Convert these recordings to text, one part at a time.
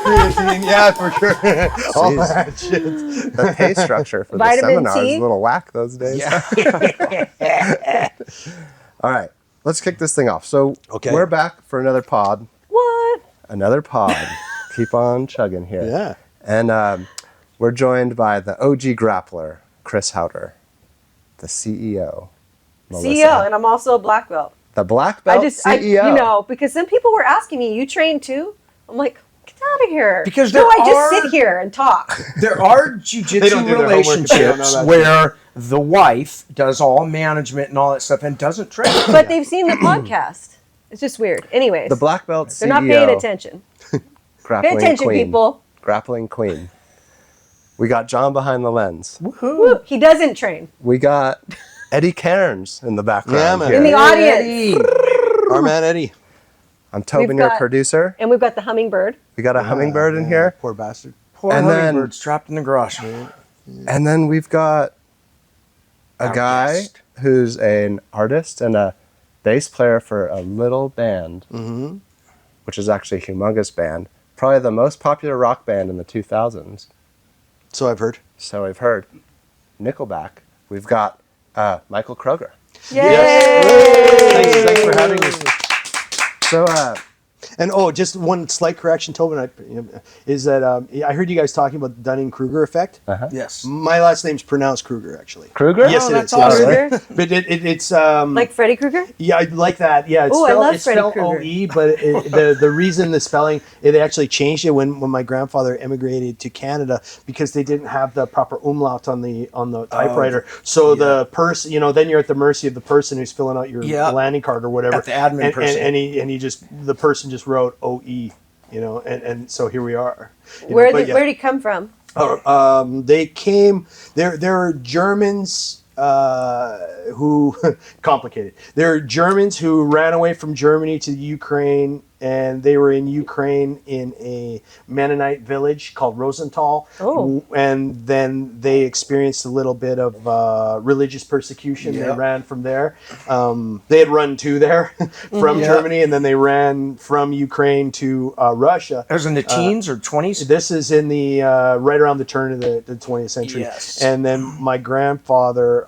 creatine, yeah, for sure. All that shit. The pay structure for the Vitamin seminar is T? a little whack those days. Yeah. All right, let's kick this thing off. So we're back for another pod. What? Another pod. Keep on chugging here. Yeah. And we're joined by the OG grappler, Chris Howder, the CEO, Melissa. CEO, and I'm also a black belt. The black belt CEO. Because some people were asking me, you train too? I'm like, get out of here. Because I just sit here and talk. There are jiu-jitsu relationships where the wife does all management and all that stuff and doesn't train. But they've seen the podcast. It's just weird. Anyways. The black belt CEO. They're not paying attention. Grappling Pay attention, queen. people. Grappling queen. We got John behind the lens. Woo. He doesn't train. We got Eddie Cairns in the background. Yeah, man. here. In the audience. Our man Eddie. I'm Tobin, your producer. And we've got the hummingbird. We got a hummingbird in here. Poor bastard. Poor And then- hummingbirds trapped in the garage. And then we've got a guy who's an artist and a bass player for a little band, which is actually a humongous band. Probably the most popular rock band in the 2000s. So I've heard. So I've heard. Nickelback. We've got Michael Kroeger. Yay! Thanks for having us. So, And just one slight correction, Tobin, is that I heard you guys talking about the Dunning-Kruger effect. Yes. My last name's pronounced Kruger, actually. Kruger? Yes, Oh, it that's is. awesome. Yes. Kruger? But it's Like Freddy Krueger? yeah, I like that. Yeah, it's Ooh, I spelled, love it's Freddy spelled Krueger. O-E, but the reason the spelling, it actually changed it when my grandfather emigrated to Canada because they didn't have the proper umlaut on the typewriter. So the person, then you're at the mercy of the person who's filling out your landing card or whatever. At the admin person. And the person just wrote O-E, and so here we are. Where did he come from? They came. They're Germans who complicated. They're Germans who ran away from Germany to Ukraine, and they were in Ukraine in a Mennonite village called Rosenthal. Oh. And then they experienced a little bit of religious persecution. They ran from there. They had run to there from Germany, and then they ran from Ukraine to Russia. That was in the teens or 20s? This is in the right around the turn of the 20th century. Yes. And then my grandfather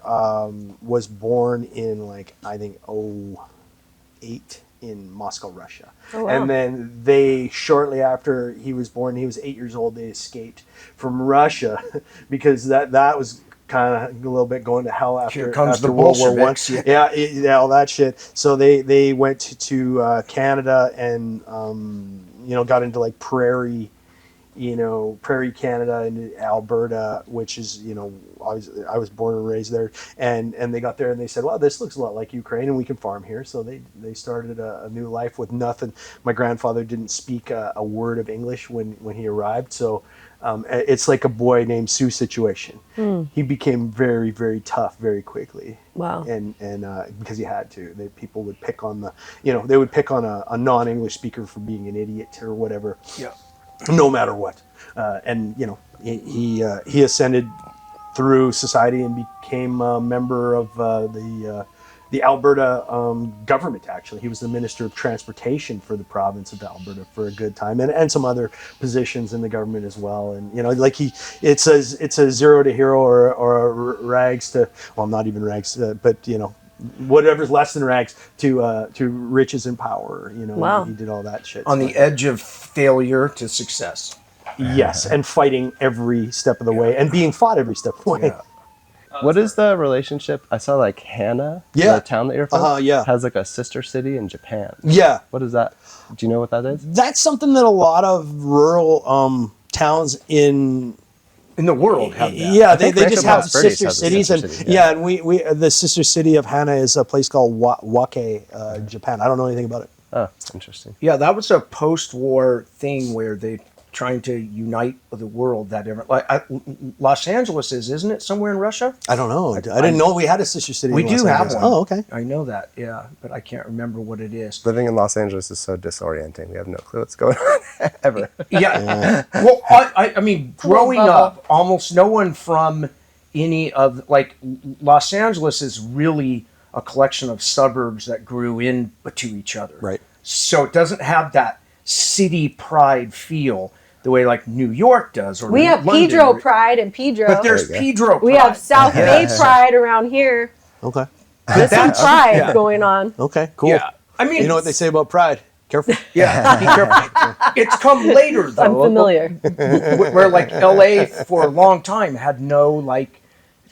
was born in I think 08 in Moscow, Russia. Oh, wow. And then they, shortly after he was born, he was 8 years old, they escaped from Russia because that was kind of a little bit going to hell after the World War I. Bolsheviks. Yeah, all that shit. So they went to Canada and got into prairie Canada and Alberta, which is I was born and raised there, and they got there and they said, well, this looks a lot like Ukraine and we can farm here. So they started a new life with nothing. My grandfather didn't speak a word of English when he arrived, so it's like a boy named Sue situation. He became very, very tough very quickly. Wow. And because he had to, people would pick on they would pick on a non-English speaker for being an idiot or whatever. Yeah. No matter what, he ascended through society and became a member of the Alberta government. Actually, he was the Minister of Transportation for the province of Alberta for a good time, and some other positions in the government as well. And it's a zero to hero or a rags to, well, not even rags, but whatever's less than rags to riches and power. Wow. He did all that shit On the edge of failure to success. Yes, and fighting every step of the way and being fought every step of the way. Yeah. What is the relationship? I saw Hana, the town that you're from, has a sister city in Japan. Yeah. What is that? Do you know what that is? That's something that a lot of rural towns in the world have that. Yeah, they just have British sister has a cities, sister and city, and we the sister city of Hana is a place called Wake, Japan. I don't know anything about it. Oh, interesting. Yeah, that was a post-war thing where they trying to unite the world. Los Angeles isn't it somewhere in Russia? I don't know. I didn't know we had a sister city. We in Los do have Angeles. one. Oh, okay. I know that. Yeah, but I can't remember what it is. Living in Los Angeles is so disorienting. We have no clue what's going on ever. Yeah. Well, I mean, growing up, almost no one from any of Los Angeles is really a collection of suburbs that grew into each other. Right. So it doesn't have that city pride feel. the way like New York does, or We have London. Pedro Pride and Pedro. But there's There you go. Pedro Pride. We have South Bay Pride around here. Okay. There's some That's- pride yeah. going on. Okay. Cool. Yeah. I mean, You know what they say about pride? Careful. Yeah, be careful. It's come later though. I'm familiar. Where like LA for a long time had no like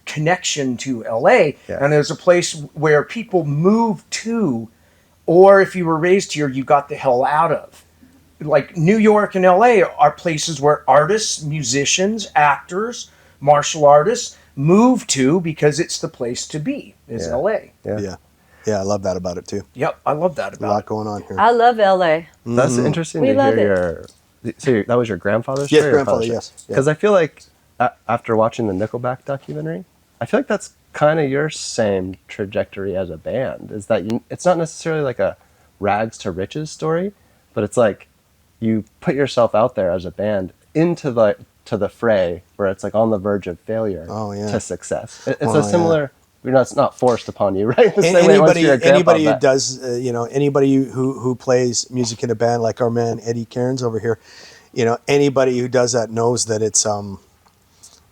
connection to LA, Yeah. and there's a place where people move to, or if you were raised here, you got the hell out of. Like New York and LA are places where artists, musicians, actors, martial artists move to because it's the place to be. Is Yeah. LA? Yeah. Yeah. Yeah, I love that about it too. Yep, I love that A about lot it. going on here. I love LA. That's interesting We to love hear that was your grandfather's Yes, story? or grandfather, father's? yes. Yeah. Because I feel like after watching the Nickelback documentary, I feel like that's kind of your same trajectory as a band. Is that it's not necessarily like a rags to riches story, but it's like you put yourself out there as a band into the fray where it's like on the verge of failure Oh, yeah. to success. It's Well, a similar. It's not forced upon you, right? The same way once Anybody, you're a grandpa, anybody who but- does, anybody who plays music in a band, like our man Eddie Cairns over here, anybody who does that knows that it's,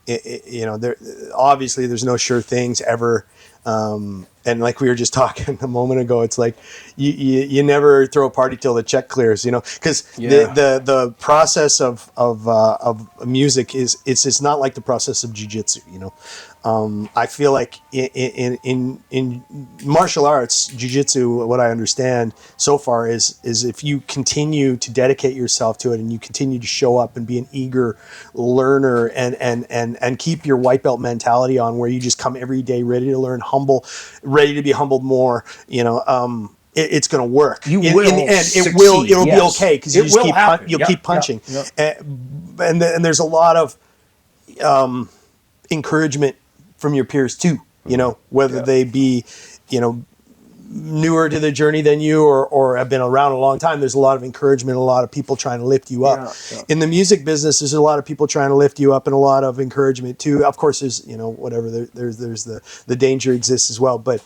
there obviously there's no sure things ever, and like we were just talking a moment ago, it's like you never throw a party till the check clears, because Yeah. the process of music it's not like the process of jiu-jitsu, I feel like in martial arts, jiu-jitsu, what I understand so far is if you continue to dedicate yourself to it and you continue to show up and be an eager learner and keep your white belt mentality on, where you just come every day ready to learn, humble, ready to be humbled more, it's going to work. You In will the end, succeed, it'll be yes. okay, because you It just will keep happen. you'll Yep, keep punching, yep, yep. And there's a lot of encouragement from your peers too, whether they be, newer to the journey than you or have been around a long time. There's a lot of encouragement, a lot of people trying to lift you up. Yeah. In the music business, there's a lot of people trying to lift you up and a lot of encouragement too. Of course, there's, whatever, there's the danger exists as well, but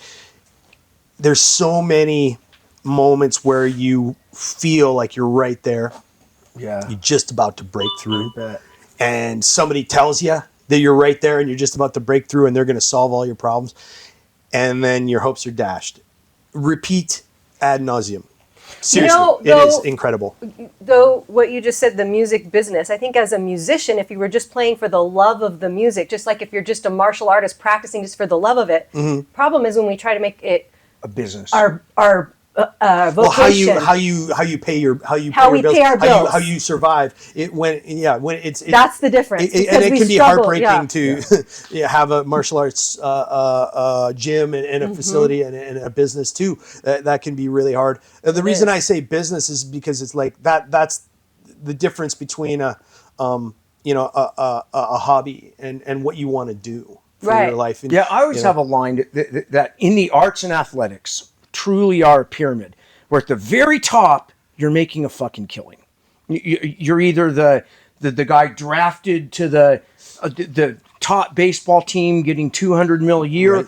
there's so many moments where you feel like you're right there. Yeah. You're just about to break through, Bet. and somebody tells you that you're right there and you're just about to break through and they're going to solve all your problems, and then your hopes are dashed. Repeat ad nauseum. Seriously, it is incredible. Though what you just said, the music business, I think as a musician, if you were just playing for the love of the music, just like if you're just a martial artist practicing just for the love of it, problem is when we try to make it A business. our vocation. Well, how you pay your we bills, pay our bills. how you survive it when it's That's the difference. and because it we can be struggle, heartbreaking to have a martial arts gym and a facility and a business too. That can be really hard. The reason I say business is because it's like that's the difference between a hobby and what you want to do for your life. And, Yeah, I always have a line that in the arts and athletics truly are a pyramid, where at the very top you're making a fucking killing. You're either the guy drafted to the top baseball team getting $200 million a year, Right.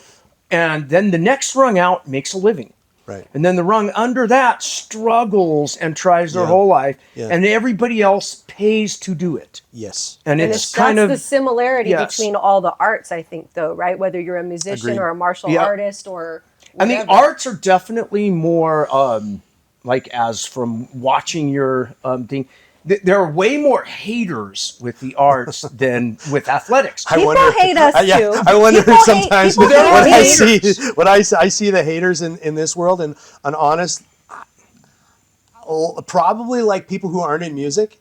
and then the next rung out makes a living. Right. And then the rung under that struggles and tries their whole life, Yeah. and everybody else pays to do it. Yes. And And it's kind that's of the similarity yes. between all the arts, I think, though, right? Whether you're a musician Agreed. or a martial Yeah. artist or and the whatever. arts are definitely more like, as from watching your thing, there are way more haters with the arts than with athletics. People hate us too. I wonder People hate- sometimes people when hate I see the haters in this world, and an honest, probably like people who aren't in music,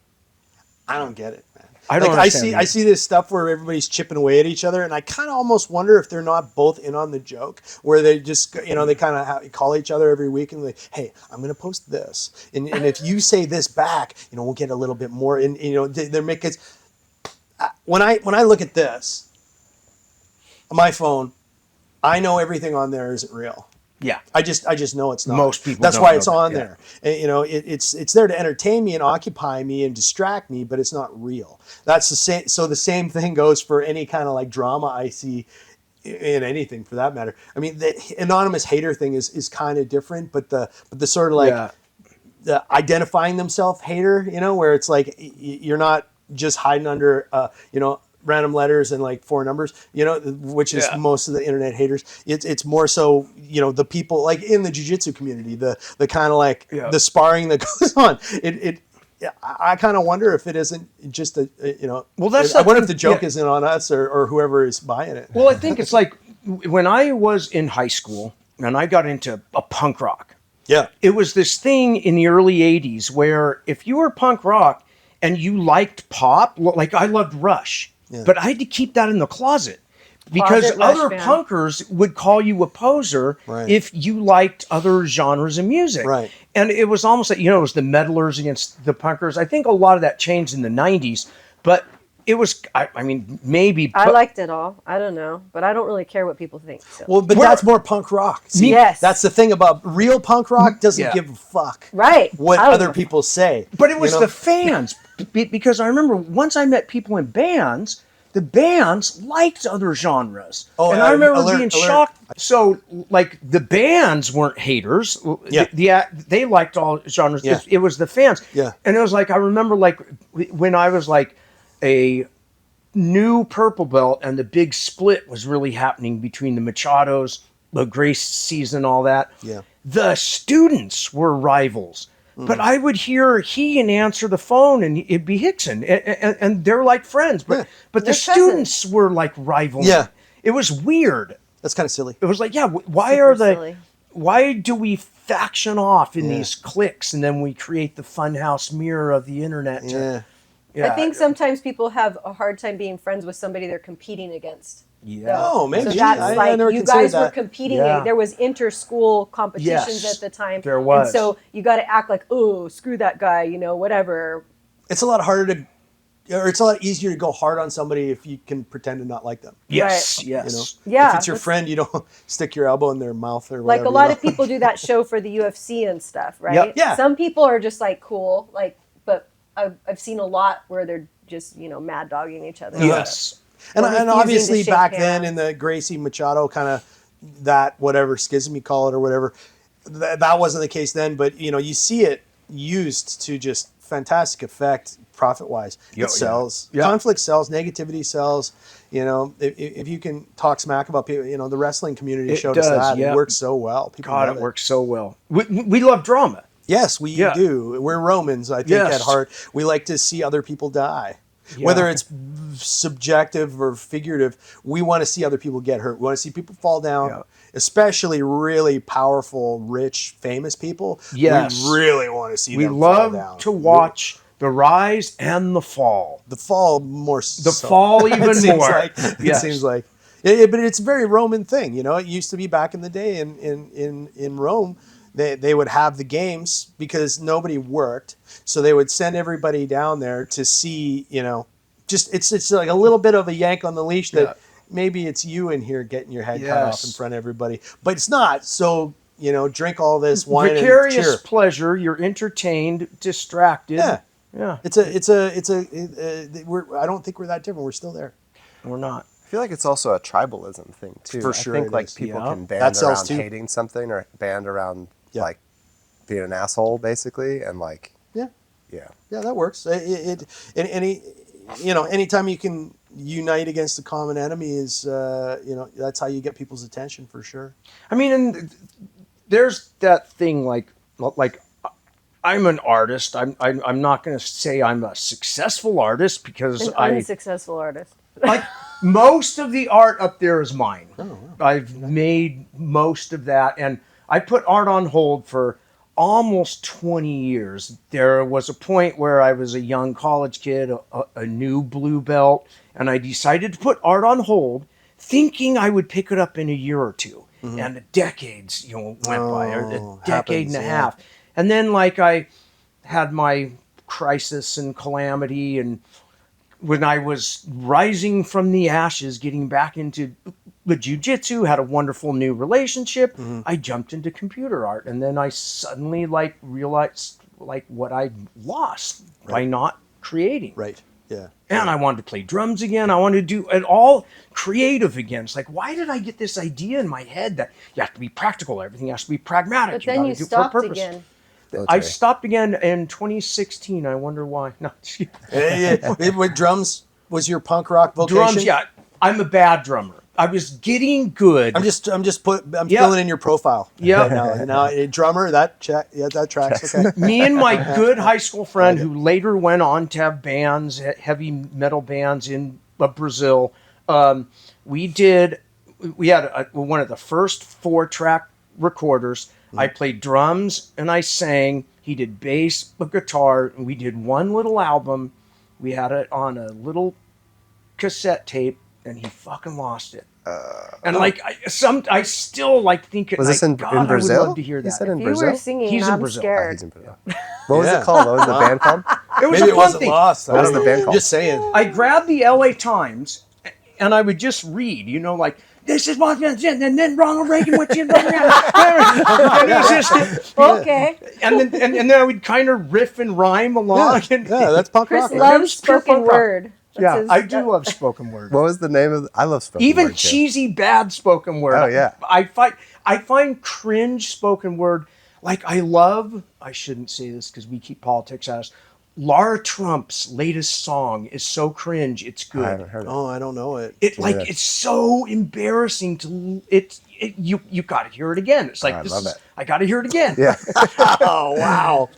I don't get it, man. I don't understand I see this stuff where everybody's chipping away at each other, and I kind of almost wonder if they're not both in on the joke, where they just, they kind of call each other every week and like, hey, I'm going to post this, and if you say this back, we'll get a little bit more. And they're making. When I look at this, my phone, I know everything on there isn't real. Yeah. I just know it's not. Most people That's don't why know it's that, on yeah. there. And, it's there to entertain me and occupy me and distract me, but it's not real. That's the same. So the same thing goes for any kind of like drama I see in anything, for that matter. I mean, the anonymous hater thing is kind of different, but the sort of like Yeah. identifying themselves hater, where it's like you're not just hiding under, random letters and like 4 numbers, which is most of the internet haters. It's more so, the people like in the jiu-jitsu community, the kind of like the sparring that goes on. I kind of wonder if it isn't just I wonder if the joke isn't on us or whoever is buying it. Well, I think it's like when I was in high school and I got into a punk rock. Yeah. It was this thing in the early 80s where if you were punk rock and you liked pop, like I loved Rush, but I had to keep that in the closet because other punkers would call you a poser if you liked other genres of music. Right. And it was almost like, it was the meddlers against the punkers. I think a lot of that changed in the 90s, but it was, I mean, maybe. I liked it all. I don't know, but I don't really care what people think. So. Well, but that's more punk rock. See, yes. That's the thing about real punk rock doesn't give a fuck what other people say. But it was the fans, because I remember once I met people in bands, the bands liked other genres. Oh, and I remember being shocked. So, like, the bands weren't haters. Yeah. They liked all genres. Yeah. It was the fans. Yeah. And it was like, I remember, like, when I was, like, a new purple belt and the big split was really happening between the Machados, the Grace season, all that. Yeah. The students were rivals. But I would hear Hegan answer the phone and it'd be Hickson. And they're like friends. But the students were like rivals. Yeah. It was weird. That's kind of silly. It was like, why do we faction off in these cliques and then we create the funhouse mirror of the internet? I think sometimes people have a hard time being friends with somebody they're competing against. Yeah. Oh, maybe. So that's you guys were competing. Yeah. There was inter-school competitions at the time. There was. And so you got to act like, oh, screw that guy, whatever. It's a lot harder it's a lot easier to go hard on somebody if you can pretend to not like them. Yes, right. yes. Yeah. If it's your friend, you don't stick your elbow in their mouth or Like whatever. a lot of people do that show for the UFC and stuff, right? Yep. Yeah. Some people are just like cool, but I've seen a lot where they're just, mad dogging each other. Yes. And obviously back then in the Gracie Machado kind of that whatever schism you call it or whatever, that wasn't the case then. But, you see it used to just fantastic effect profit-wise. It sells. Yeah. Conflict sells. Negativity sells. If you can talk smack about people, the wrestling community showed us that. Yeah. It works so well. People God, it works so well. We love drama. Yes, we do. We're Romans, I think, at heart. We like to see other people die. Yeah. Whether it's subjective or figurative, we want to see other people get hurt. We want to see people fall down, especially really powerful, rich, famous people. Yes. We really want to see them fall down. We love to watch the rise and the fall. The fall more so. The fall even more. It seems like. But it's a very Roman thing. It used to be back in the day in Rome. They would have the games because nobody worked, so they would send everybody down there to see, it's like a little bit of a yank on the leash that maybe it's you in here getting your head cut off in front of everybody, but it's not. So drink all this wine, vicarious and cheer. Pleasure. You're entertained, distracted. Yeah. I don't think we're that different. We're still there. We're not. I feel like it's also a tribalism thing too. For sure, I think like people can band around hating something or band around like being an asshole, basically, and like that works. Anytime you can unite against a common enemy is that's how you get people's attention for sure. I mean, and there's that thing like I'm an artist. I'm not going to say I'm a successful artist because I'm a successful artist. Like most of the art up there is mine. Oh, wow. I've made most of that, and I put art on hold for almost 20 years. There was a point where I was a young college kid, a new blue belt, and I decided to put art on hold, thinking I would pick it up in a year or two. Mm-hmm. And decades, went by, or a decade and a half. And then, I had my crisis and calamity, and when I was rising from the ashes, getting back into the jiu-jitsu, had a wonderful new relationship, I jumped into computer art. And then I suddenly realized what I lost by not creating. Right. Yeah. And I wanted to play drums again. I wanted to do it all creative again. It's like, why did I get this idea in my head that you have to be practical, everything has to be pragmatic. But then you stopped again. I stopped again in 2016. I wonder why. No, With drums was your punk rock vocation? drums. Yeah, I'm a bad drummer. I was getting good. I'm filling in your profile. Yeah. Now a drummer, that tracks. Okay. Me and my good high school friend, who later went on to have bands, heavy metal bands in Brazil. We had one of the first 4-track recorders. I played drums and I sang. He did bass, guitar, and we did one little album. We had it on a little cassette tape, and he fucking lost it. And I still think. Was this in God, I Brazil? would love to hear that. He said in If you Brazil. were singing, He's in I'm Brazil. scared. He's in Brazil. What was it called? What was the band called? It was Maybe a it fun wasn't thing. lost. What was the band called? Just saying. I grabbed the LA Times, and I would just read, this is what, and then Ronald Reagan, what you Okay. and then I would kind of riff and rhyme along. Yeah, that's punk Chris rock. loves It's pure spoken punk rock. word. That's Yeah, his- I do love spoken word. What was the name of? I love spoken Even word, too. cheesy bad spoken word. Oh, yeah. I find cringe spoken word. I shouldn't say this because we keep politics out of us. Lara Trump's latest song is so cringe, it's good. I haven't heard it. Oh, I don't know it. It's so embarrassing to you got to hear it again. It's like I love it. I got to hear it again. Yeah. Oh wow.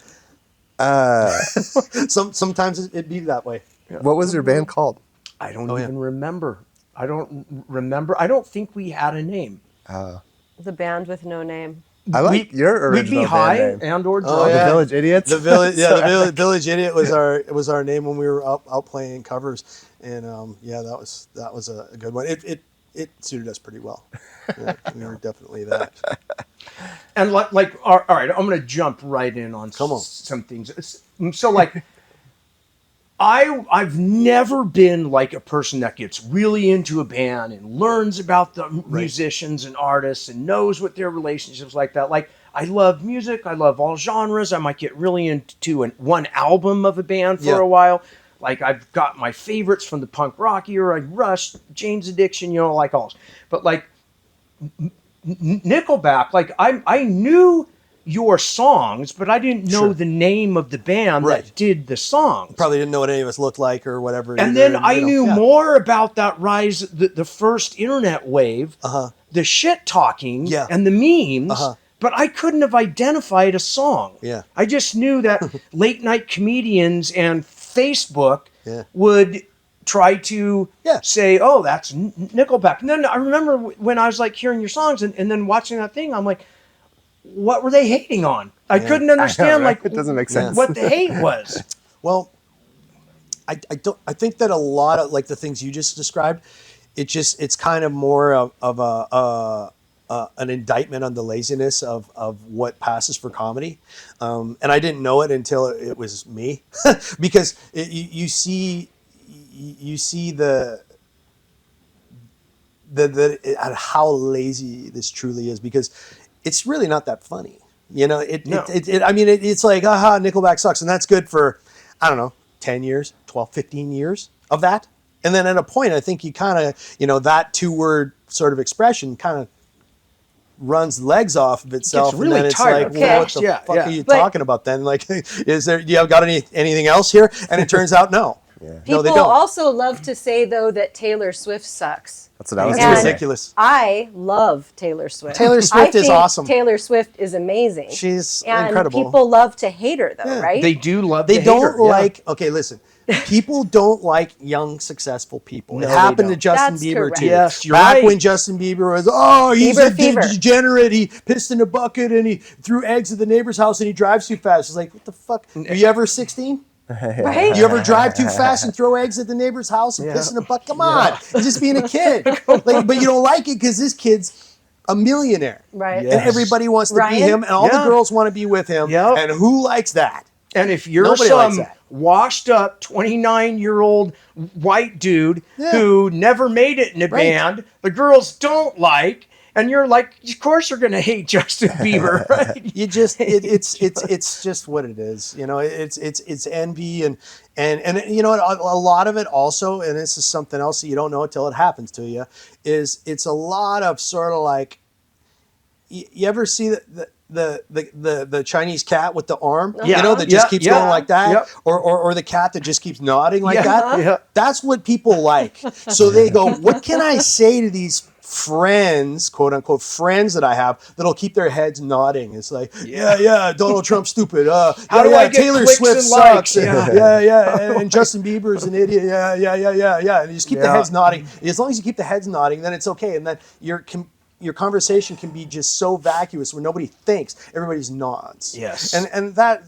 Sometimes it'd be that way. What was your band called? I don't even remember. I don't remember. I don't think we had a name. The band with no name. I like your We'd original be high band name. and or drunk. Oh, yeah. The Village Idiots. The village, Village Idiot was our name when we were out playing covers, and that was a good one. It suited us pretty well. Yeah, we were definitely that. And all right, I'm going to jump right in on some things. So I've never been like a person that gets really into a band and learns about the musicians and artists and knows what their relationships like that. Like, I love music. I love all genres. I might get really into one album of a band for a while. Like, I've got my favorites from the punk rock era, Rush, Jane's Addiction, like all. But Nickelback, I knew your songs, but I didn't know the name of the band that did the songs. Probably didn't know what any of us looked like or whatever. And then I knew more about that rise, the first internet wave, the shit talking and the memes, but I couldn't have identified a song. Yeah. I just knew that late night comedians and Facebook would try to say, oh, that's Nickelback. And then I remember when I was hearing your songs and then watching that thing, I'm like, what were they hating on? I couldn't understand it doesn't make sense. what the hate was. Well, I think that a lot of the things you just described, it's kind of more of an indictment on the laziness of what passes for comedy, and I didn't know it until it was me, because you see how lazy this truly is, because it's really not that funny. It's like, aha, Nickelback sucks. And that's good for, I don't know, 10 years, 12, 15 years of that. And then at a point, I think you kind of, that 2-word sort of expression kind of runs legs off of itself. Gets really and then it's tired. like, well, what the fuck are you talking about then? Like, do you have got anything else here? And it turns out, no. People No, they don't. also love to say, though, that Taylor Swift sucks. That's what I was It's going to say. ridiculous. I love Taylor Swift. Taylor Swift is awesome. Taylor Swift is amazing. She's and incredible. People love to hate her, though, right? They do love They to hate don't her, like. Okay, listen. People don't like young, successful people. No, It they happened to don't. Justin That's Bieber correct. too. Yes, you're Back right. when Justin Bieber was, he's Bieber a fever. degenerate. He pissed in a bucket and he threw eggs at the neighbor's house and he drives too fast. It's like, what the fuck? Were you ever 16? Right? You ever drive too fast and throw eggs at the neighbor's house and piss in a bucket? Come on, he's just being a kid. But you don't like it because this kid's a millionaire, Right. and everybody wants to be Ryan? him, and all the Yeah. girls want to be with him. Yep. And who likes that? And if you're Nobody likes some that. washed up 29-year-old white dude who never made it in a band, the girls don't like, and you're like, of course you're going to hate Justin Bieber, right? You just it's just what it is. It's envy and a lot of it also, and this is something else that you don't know until it happens to you, is it's a lot of sort of like you ever see that the Chinese cat with the arm, Yeah. you know, that just Yeah, keeps yeah. going like that, Yep. or the cat that just keeps nodding like Yeah, that. yeah. That's what people like. So they go, what can I say to these friends, quote unquote friends that I have that'll keep their heads nodding? It's like, yeah, Donald Trump's stupid. How do I get Taylor clicks Swift and sucks. likes? Yeah, and Justin Bieber's an idiot. Yeah. And you just keep the Yeah. heads nodding. As long as you keep the heads nodding, then it's okay. And then your conversation can be just so vacuous where nobody thinks, everybody just nods. Yes. And that,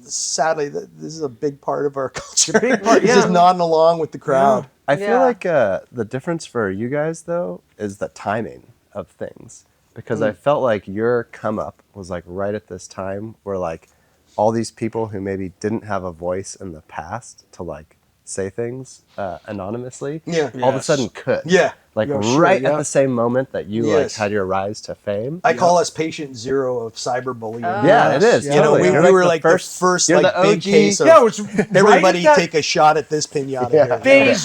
sadly, this is a big part of our culture. big part, It's yeah. just nodding along with the crowd. I feel Yeah. like the difference for you guys though is the timing of things, because I felt like your come up was like right at this time where like all these people who maybe didn't have a voice in the past to like say things anonymously, Yeah. all of a Yes. sudden could. Yeah. Like Yeah, sure, right yeah. at the same moment that you like Yes. had your rise to fame. I call us patient zero of cyberbullying. Yeah, it is. You know, totally. we were like the you're first like the big OG. case of Yeah, it was everybody right at that take a shot at this pinata here. phase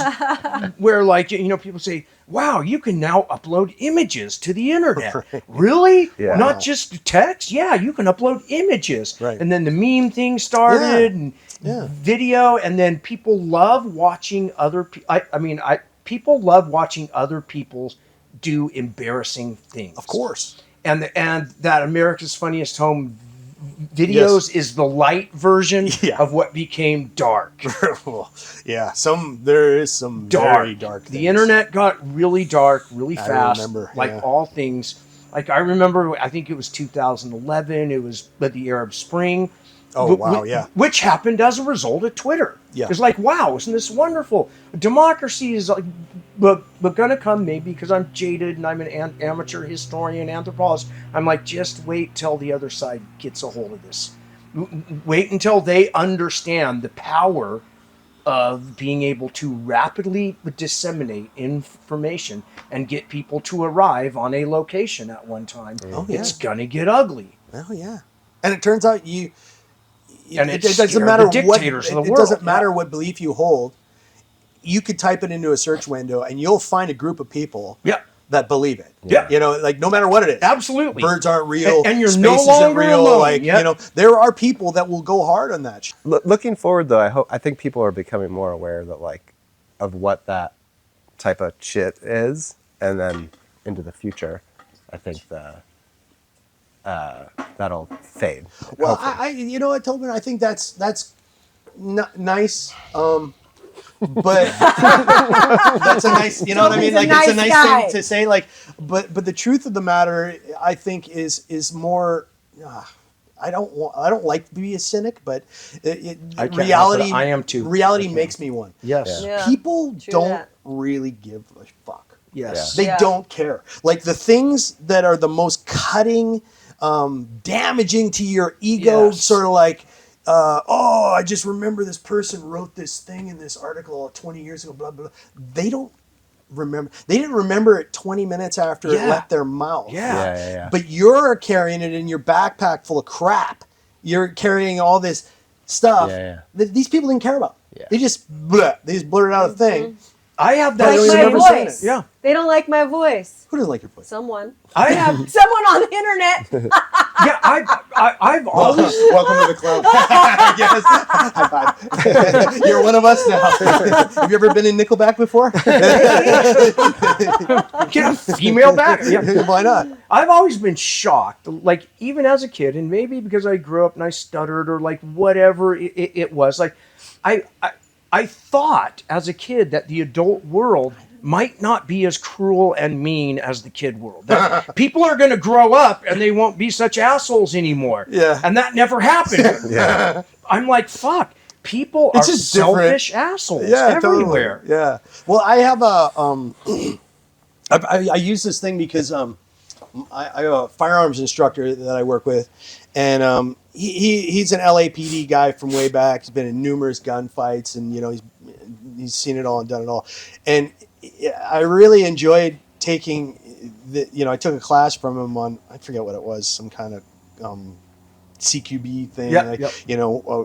where, like, you know, people say, wow, you can now upload images to the internet. Really? Yeah. Not just text? Yeah, you can upload images. Right. And then the meme thing started, and Yeah. video, and then people love watching other people. People love watching other people do embarrassing things. Of course. And that America's Funniest Home videos is the light version Yeah. of what became dark. Yeah, there is some very dark things. The internet got really dark really I fast. remember, like yeah. all things. Like I remember, I think it was 2011. It was the Arab Spring. Oh, wow, yeah. Which happened as a result of Twitter. Yeah. It's like, wow, isn't this wonderful? Democracy is like, but gonna come maybe because I'm jaded and I'm an amateur historian, anthropologist. I'm like, just wait till the other side gets a hold of this. Wait until they understand the power of being able to rapidly disseminate information and get people to arrive on a location at one time. Oh, yeah. It's gonna get ugly. Oh yeah, and it turns out And it it's doesn't scared matter the what dictators of the it world. doesn't matter Yeah. what belief you hold. You could type it into a search window, and you'll find a group of people Yeah. that believe it. Yeah. You know, like no matter what it is. Absolutely. Birds aren't real. And you're space no isn't longer real. alone. Like Yep. you know, there are people that will go hard on that. Looking forward though, I think people are becoming more aware that like of what that type of shit is, and then into the future, I think that'll fade. Well, hopefully. I you know what, Tobin, I think that's nice. But that's a nice, you know what I mean? Tobin's Like a it's a nice nice guy. thing to say. Like, but the truth of the matter, I think, is more. I don't like to be a cynic, but I can't reality. help it. I am too. Reality makes me one. Yes. Yeah. People True don't that. really give a fuck. Yes. They Yeah. don't care. Like the things that are the most cutting, damaging to your ego, Yes. sort of like, oh, I just remember this person wrote this thing in this article 20 years ago, blah, blah, blah. They don't remember. They didn't remember it 20 minutes after it Yeah. left their mouth. Yeah. Yeah. But you're carrying it in your backpack full of crap. You're carrying all this stuff Yeah. that these people didn't care about. Yeah. They just blurted out a thing. I have that. I don't Like even my remember saying voice. it. Yeah. They don't like my voice. Who doesn't like your voice? Someone. I have. Someone on the internet. Yeah. I've always. Welcome to the club. Yes. High five. You're one of us now. Have you ever been in Nickelback before? Get a female back. Yeah. Why not? I've always been shocked, like even as a kid, and maybe because I grew up and I stuttered or like whatever it was. Like, I thought as a kid that the adult world might not be as cruel and mean as the kid world. That people are going to grow up and they won't be such assholes anymore. Yeah. And that never happened. Yeah. I'm like, fuck. People It's are just different. selfish assholes Yeah, everywhere. totally. Yeah. Well, I have a I use this thing because I have a firearms instructor that I work with, and he's an LAPD guy from way back. He's been in numerous gunfights, and you know he's seen it all and done it all. And I really enjoyed taking I took a class from him on, I forget what it was, some kind of CQB thing, Yeah, like, yep.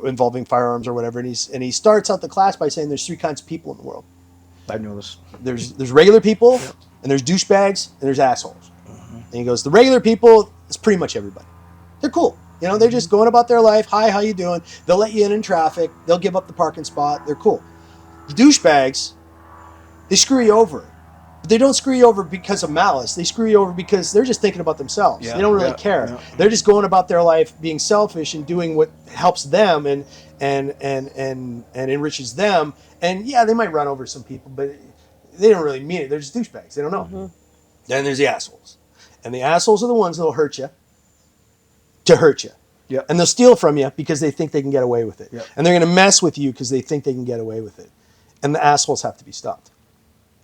involving firearms or whatever. And he starts out the class by saying there's three kinds of people in the world. I know this. There's regular people, and there's douchebags, and there's assholes. Mm-hmm. And he goes, the regular people is pretty much everybody. They're cool. You know, they're just going about their life. Hi, how you doing? They'll let you in traffic. They'll give up the parking spot. They're cool. The douchebags, they screw you over. But they don't screw you over because of malice. They screw you over because they're just thinking about themselves. Yeah, They don't really yeah, care. yeah. They're just going about their life being selfish and doing what helps them and enriches them. And yeah, they might run over some people, but they don't really mean it. They're just douchebags. They don't know. Then there's the assholes. And the assholes are the ones that'll hurt you to hurt you. Yep. And they'll steal from you because they think they can get away with it. Yep. And they're going to mess with you because they think they can get away with it. And the assholes have to be stopped.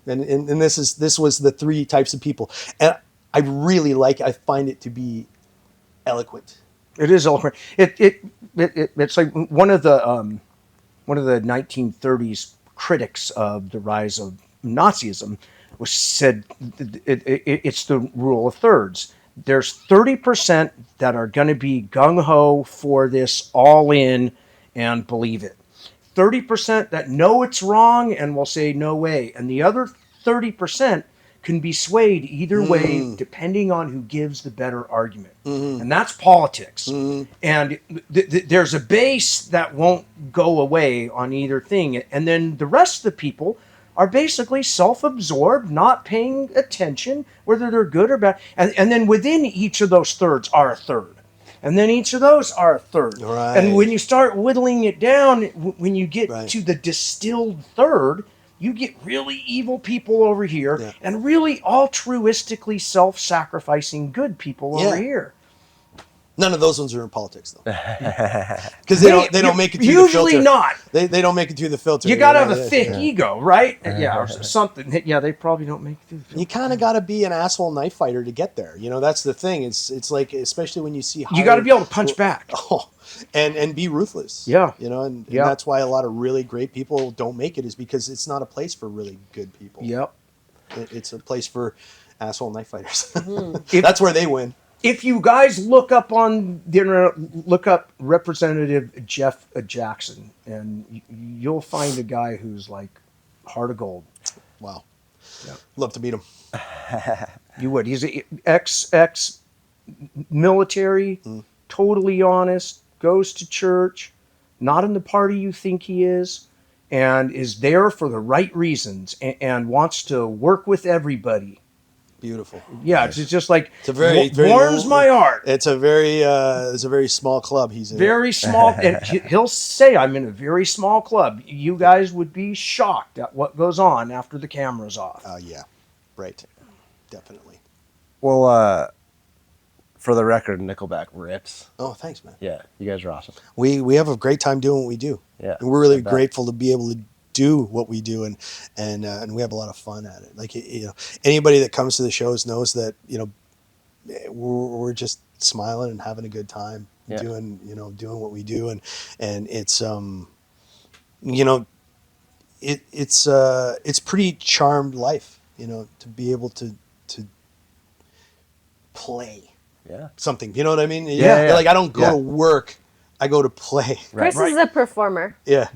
And this was the three types of people. And I really I find it to be eloquent. It is eloquent. It's like one of the 1930s critics of the rise of Nazism was said it's the rule of thirds. There's 30% that are going to be gung-ho for this, all in, and believe it. 30% that know it's wrong and will say no way. And the other 30% can be swayed either way depending on who gives the better argument. And that's politics. And there's a base that won't go away on either thing. And then the rest of the people are basically self-absorbed, not paying attention, whether they're good or bad. And then within each of those thirds are a third. And then each of those are a third. Right. And when you start whittling it down, when you get to the distilled third, you get really evil people over here and really altruistically self-sacrificing good people over here. None of those ones are in politics, though, because they don't make it through the filter. Usually not. They don't make it through the filter. You got to have a thick ego, right? Or something. Yeah, they probably don't make it through the filter. You kind of got to be an asshole knife fighter to get there. You know, that's the thing. It's like, especially when you see you got to be able to punch back. And be ruthless. Yeah. You know, and that's why a lot of really great people don't make it, is because it's not a place for really good people. Yep. It's a place for asshole knife fighters. That's where they win. If you guys look up on the internet, look up Representative Jeff Jackson, and you'll find a guy who's like heart of gold. Wow. Yeah. Love to meet him. You would. He's an ex military, totally honest, goes to church, not in the party you think he is, and is there for the right reasons and wants to work with everybody. Beautiful. Yeah, it's just like it's a very warms my heart. It's a very small club he's in. Very small, and he'll say, "I'm in a very small club." You guys would be shocked at what goes on after the camera's off. Yeah, right, definitely. Well, for the record, Nickelback rips. Oh, thanks, man. Yeah, you guys are awesome. We have a great time doing what we do. Yeah, and we're really grateful to be able to do what we do, and we have a lot of fun at it. Like, you know, anybody that comes to the shows knows that, you know, we're just smiling and having a good time doing what we do, and it's you know, it's pretty charmed life, you know, to be able to play something, you know what I mean? Yeah. Like, I don't go to work, I go to play. Chris is a performer. Yeah.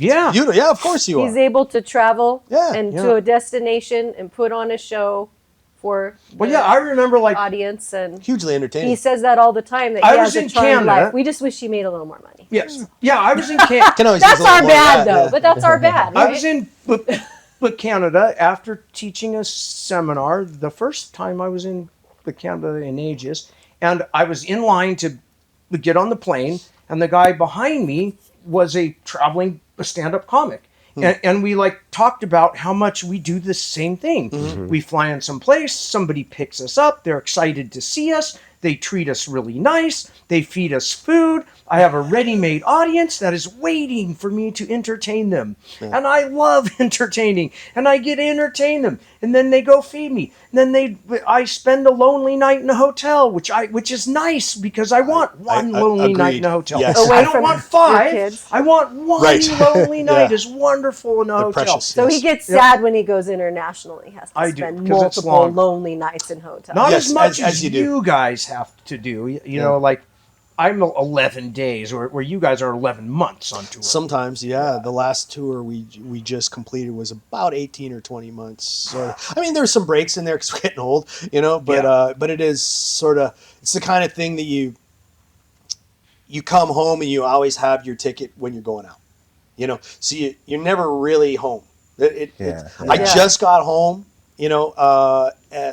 Of course you are. He's able to travel to a destination and put on a show for I remember, like, audience, and hugely entertaining. he says that all the time, that he has a charmed life. We just wish he made a little more money. Yes. Yeah, I was in Canada. That's our bad, though. But that's our bad, right? I was in Canada after teaching a seminar. The first time I was in Canada in ages, and I was in line to get on the plane, and the guy behind me was a traveling stand-up comic. And we talked about how much we do the same thing. We fly in some place, somebody picks us up, they're excited to see us, they treat us really nice, they feed us food. I have a ready-made audience that is waiting for me to entertain them. And I love entertaining, and I get to entertain them. And then they go feed me. And then I spend a lonely night in a hotel, which is nice, because I want one lonely night in a hotel. Yes. Away I don't from want your 5. kids. I want one lonely night is wonderful in a hotel. Precious. So he gets sad when he goes international. He has to spend 'cause it's multiple long. lonely nights in hotels. Not Yes, as much as as you do. you guys have to do. You know, like, I'm 11 days, where you guys are 11 months on tour. Sometimes, the last tour we just completed was about 18 or 20 months. So, I mean, there's some breaks in there because we're getting old, you know, but it is sort of, it's the kind of thing that you come home and you always have your ticket when you're going out. You know, so you're never really home. I just got home, you know,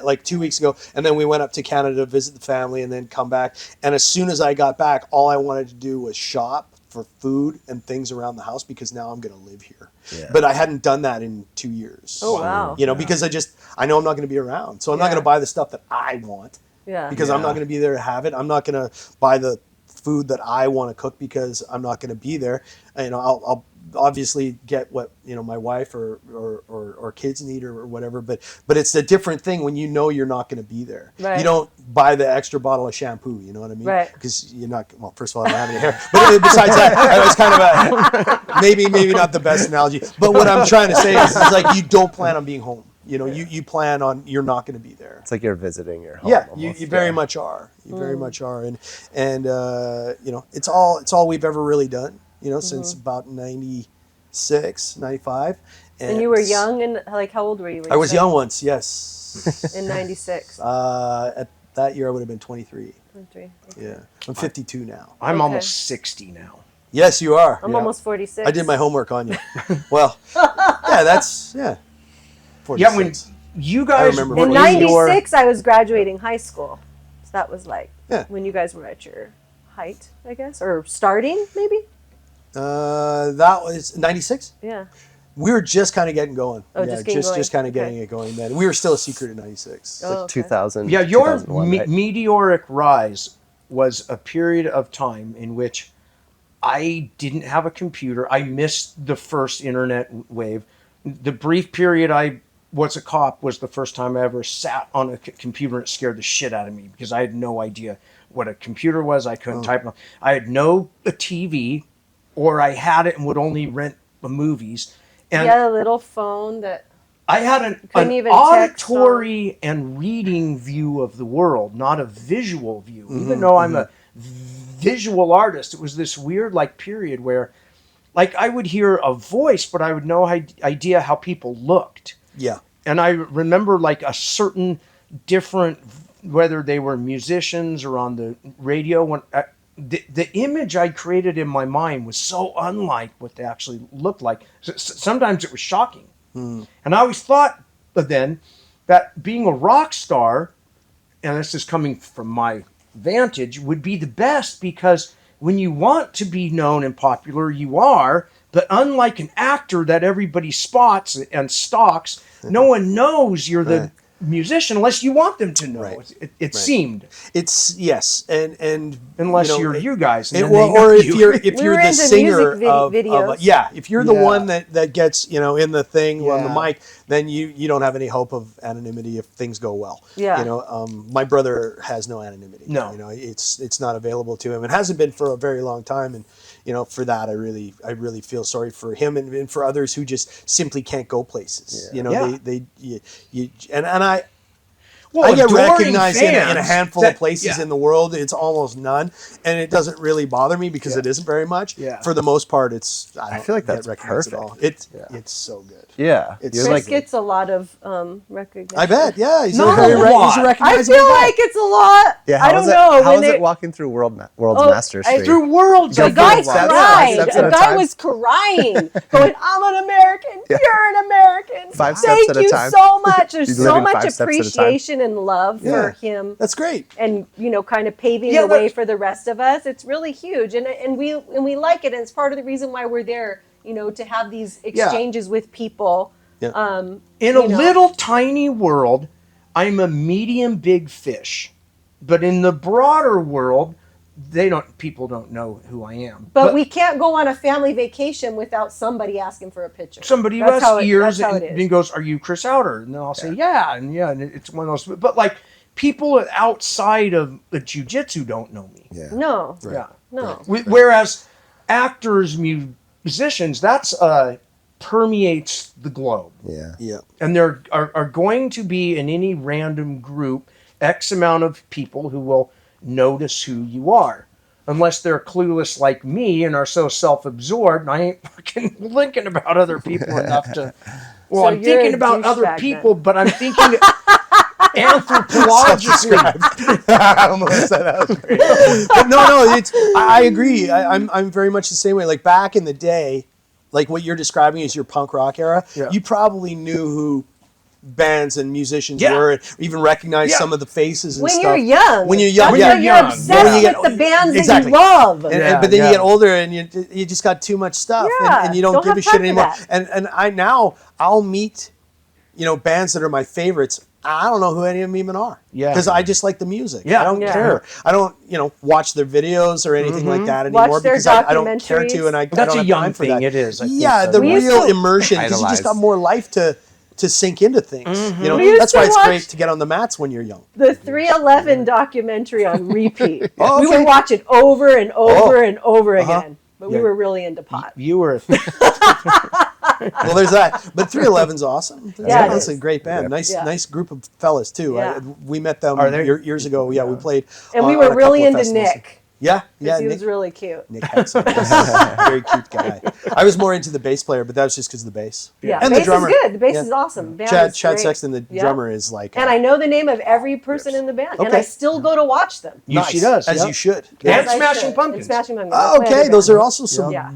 like 2 weeks ago, and then we went up to Canada to visit the family and then come back. And as soon as I got back, all I wanted to do was shop for food and things around the house because now I'm going to live here. Yeah. But I hadn't done that in 2 years. Oh, wow. You know, because I know I'm not going to be around. So I'm not going to buy the stuff that I want because I'm not going to be there to have it. I'm not going to buy the food that I want to cook because I'm not going to be there. You know, I'll obviously get what, you know, my wife or kids need or whatever, but it's a different thing when you know you're not going to be there. Right. You don't buy the extra bottle of shampoo, you know what I mean? Right. Because you're not, well, first of all, I don't have any hair, but besides that, it's kind of a maybe not the best analogy, but what I'm trying to say is like you don't plan on being home. You know, you plan on, you're not going to be there. It's like you're visiting your home. Yeah, you very much are. You very much are, and you know, it's all we've ever really done. You know, since about 96, 95. And you were young, and like, how old were you? I was young once, yes. In 96. At that year, I would have been 23. 23. Okay. Yeah, I'm 52 now. I'm almost 60 now. Yes, you are. I'm almost 46. I did my homework on you. Well, yeah. 46. Yeah, when you guys were in 96, I was graduating high school. So that was like when you guys were at your height, I guess, or starting maybe. That was 96. Yeah. We were just kind of getting going. Oh, yeah, just just kind of getting it going then. We were still a secret in 96. Like 2000. Yeah, your 2001, right? meteoric rise was a period of time in which I didn't have a computer. I missed the first internet wave. The brief period I was a cop was the first time I ever sat on a computer, and it scared the shit out of me because I had no idea what a computer was. I couldn't type. I had no TV, or I had it and would only rent the movies. And you had a little phone that I had an auditory and reading view of the world, not a visual view. Even though I'm a visual artist, it was this weird like period where like I would hear a voice, but I would no idea how people looked. Yeah. And I remember like a certain different, whether they were musicians or on the radio, when the image I created in my mind was so unlike what they actually looked like. Sometimes it was shocking. And I always thought then that being a rock star, and this is coming from my vantage, would be the best because when you want to be known and popular, you are. But unlike an actor that everybody spots and stalks, no one knows you're the musician unless you want them to know. Right. It seemed. It's yes, and unless you guys, and or if you're the singer of if you're the one that gets in the thing on the mic, then you don't have any hope of anonymity if things go well. Yeah. My brother has no anonymity. No. It's not available to him. It hasn't been for a very long time, and for that I really feel sorry for him and for others who just simply can't go places. I get recognized in a handful of places in the world. It's almost none, and it doesn't really bother me because it isn't very much. Yeah. For the most part, I feel like that's perfect. At all. It's so good. Yeah, Chris gets a lot of recognition. I bet. Yeah, he's a recognizable. I feel like it's a lot. Yeah, I don't know. How is it walking through World's Master Street? Through World's, the guy cried. The guy was crying, going, "I'm an American. You're an American. 5 steps at a time. Thank you so much." There's so much appreciation and love for him. That's great. And kind of paving the way for the rest of us. It's really huge, and we like it, and it's part of the reason why we're there. To have these exchanges with people. Yeah. In a little tiny world, I'm a medium big fish, but in the broader world, people don't know who I am. But we can't go on a family vacation without somebody asking for a picture. Somebody who has ears and goes, "Are you Chris Outer?" And then I'll say, "Yeah," and it's one of those. But like people outside of the jiu-jitsu don't know me. Yeah. No. Right. Yeah. No. Right. Whereas actors, musicians, that's permeates the globe. Yeah. Yeah. And there are going to be in any random group X amount of people who will notice who you are. Unless they're clueless like me and are so self-absorbed, and I ain't fucking thinking about other people enough to... Well, so I'm thinking about other people, but I'm thinking... anthropologically. I almost said that was great. But no, I agree. I'm very much the same way. Like back in the day, like what you're describing is your punk rock era. Yeah. You probably knew who bands and musicians Yeah. were, and even recognized Yeah. some of the faces and When stuff. you're young. When you're young, That's yeah. why you're young. obsessed When you get- with the bands exactly. that you love. But then you get older and you just got too much stuff, Yeah, and you don't don't give have a shit time for anymore. that. And I'll meet, bands that are my favorites. I don't know who any of them even are. Yeah. Because I just like the music. Yeah. I don't Yeah. care. I don't, watch their videos or anything like that anymore Watch their because I don't care documentaries. to, and I That's don't a have young time for thing. that. It is. I think Yeah, so. the We used real to- immersion, because you just Idolize. got more life to sink into things. We used That's to why it's watch- great to get on the mats when you're young. The 311 documentary on repeat. Oh, We okay. would watch it over and over and over again. But we Yeah. were really into pot. You were. Well, there's that. But 311's awesome. Yeah, it That's a is. great band. Yeah. Nice group of fellas too. Yeah. We met them Are they? years ago. Yeah, we played. And we on were a really couple of into festivals. Nick. Yeah, Because he Nick. was really cute. Nick Hexon. Very cute guy. I was more into the bass player, but that was just because of the bass. Yeah, and bass the drummer. is good. The bass Yeah. is awesome. Band Chad is great. Sexton, the Yeah. drummer, is like. And I know the name of every person in the band. And I Okay. still go to watch them. Nice, She does, as yeah. you should. And Yes, I Smashing should. Pumpkins. And Smashing Pumpkins. Oh, That's my okay, other those band. are also some Yeah.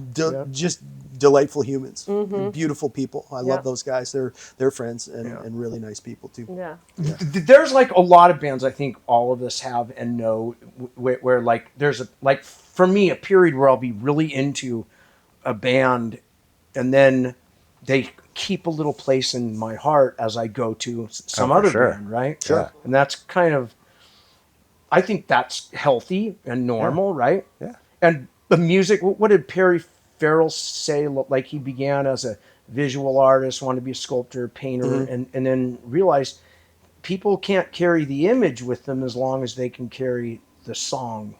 just delightful humans, beautiful people. I Yeah. love those guys. They're friends and really nice people too. Yeah. There's like a lot of bands I think all of us have and know where like there's for me a period where I'll be really into a band and then they keep a little place in my heart as I go to some for other sure. band, right? Sure. And that's kind of, I think that's healthy and normal, right? Yeah. And the music, what did Perry Farrell say? Like he began as a visual artist, wanted to be a sculptor, painter, and then realized people can't carry the image with them as long as they can carry the song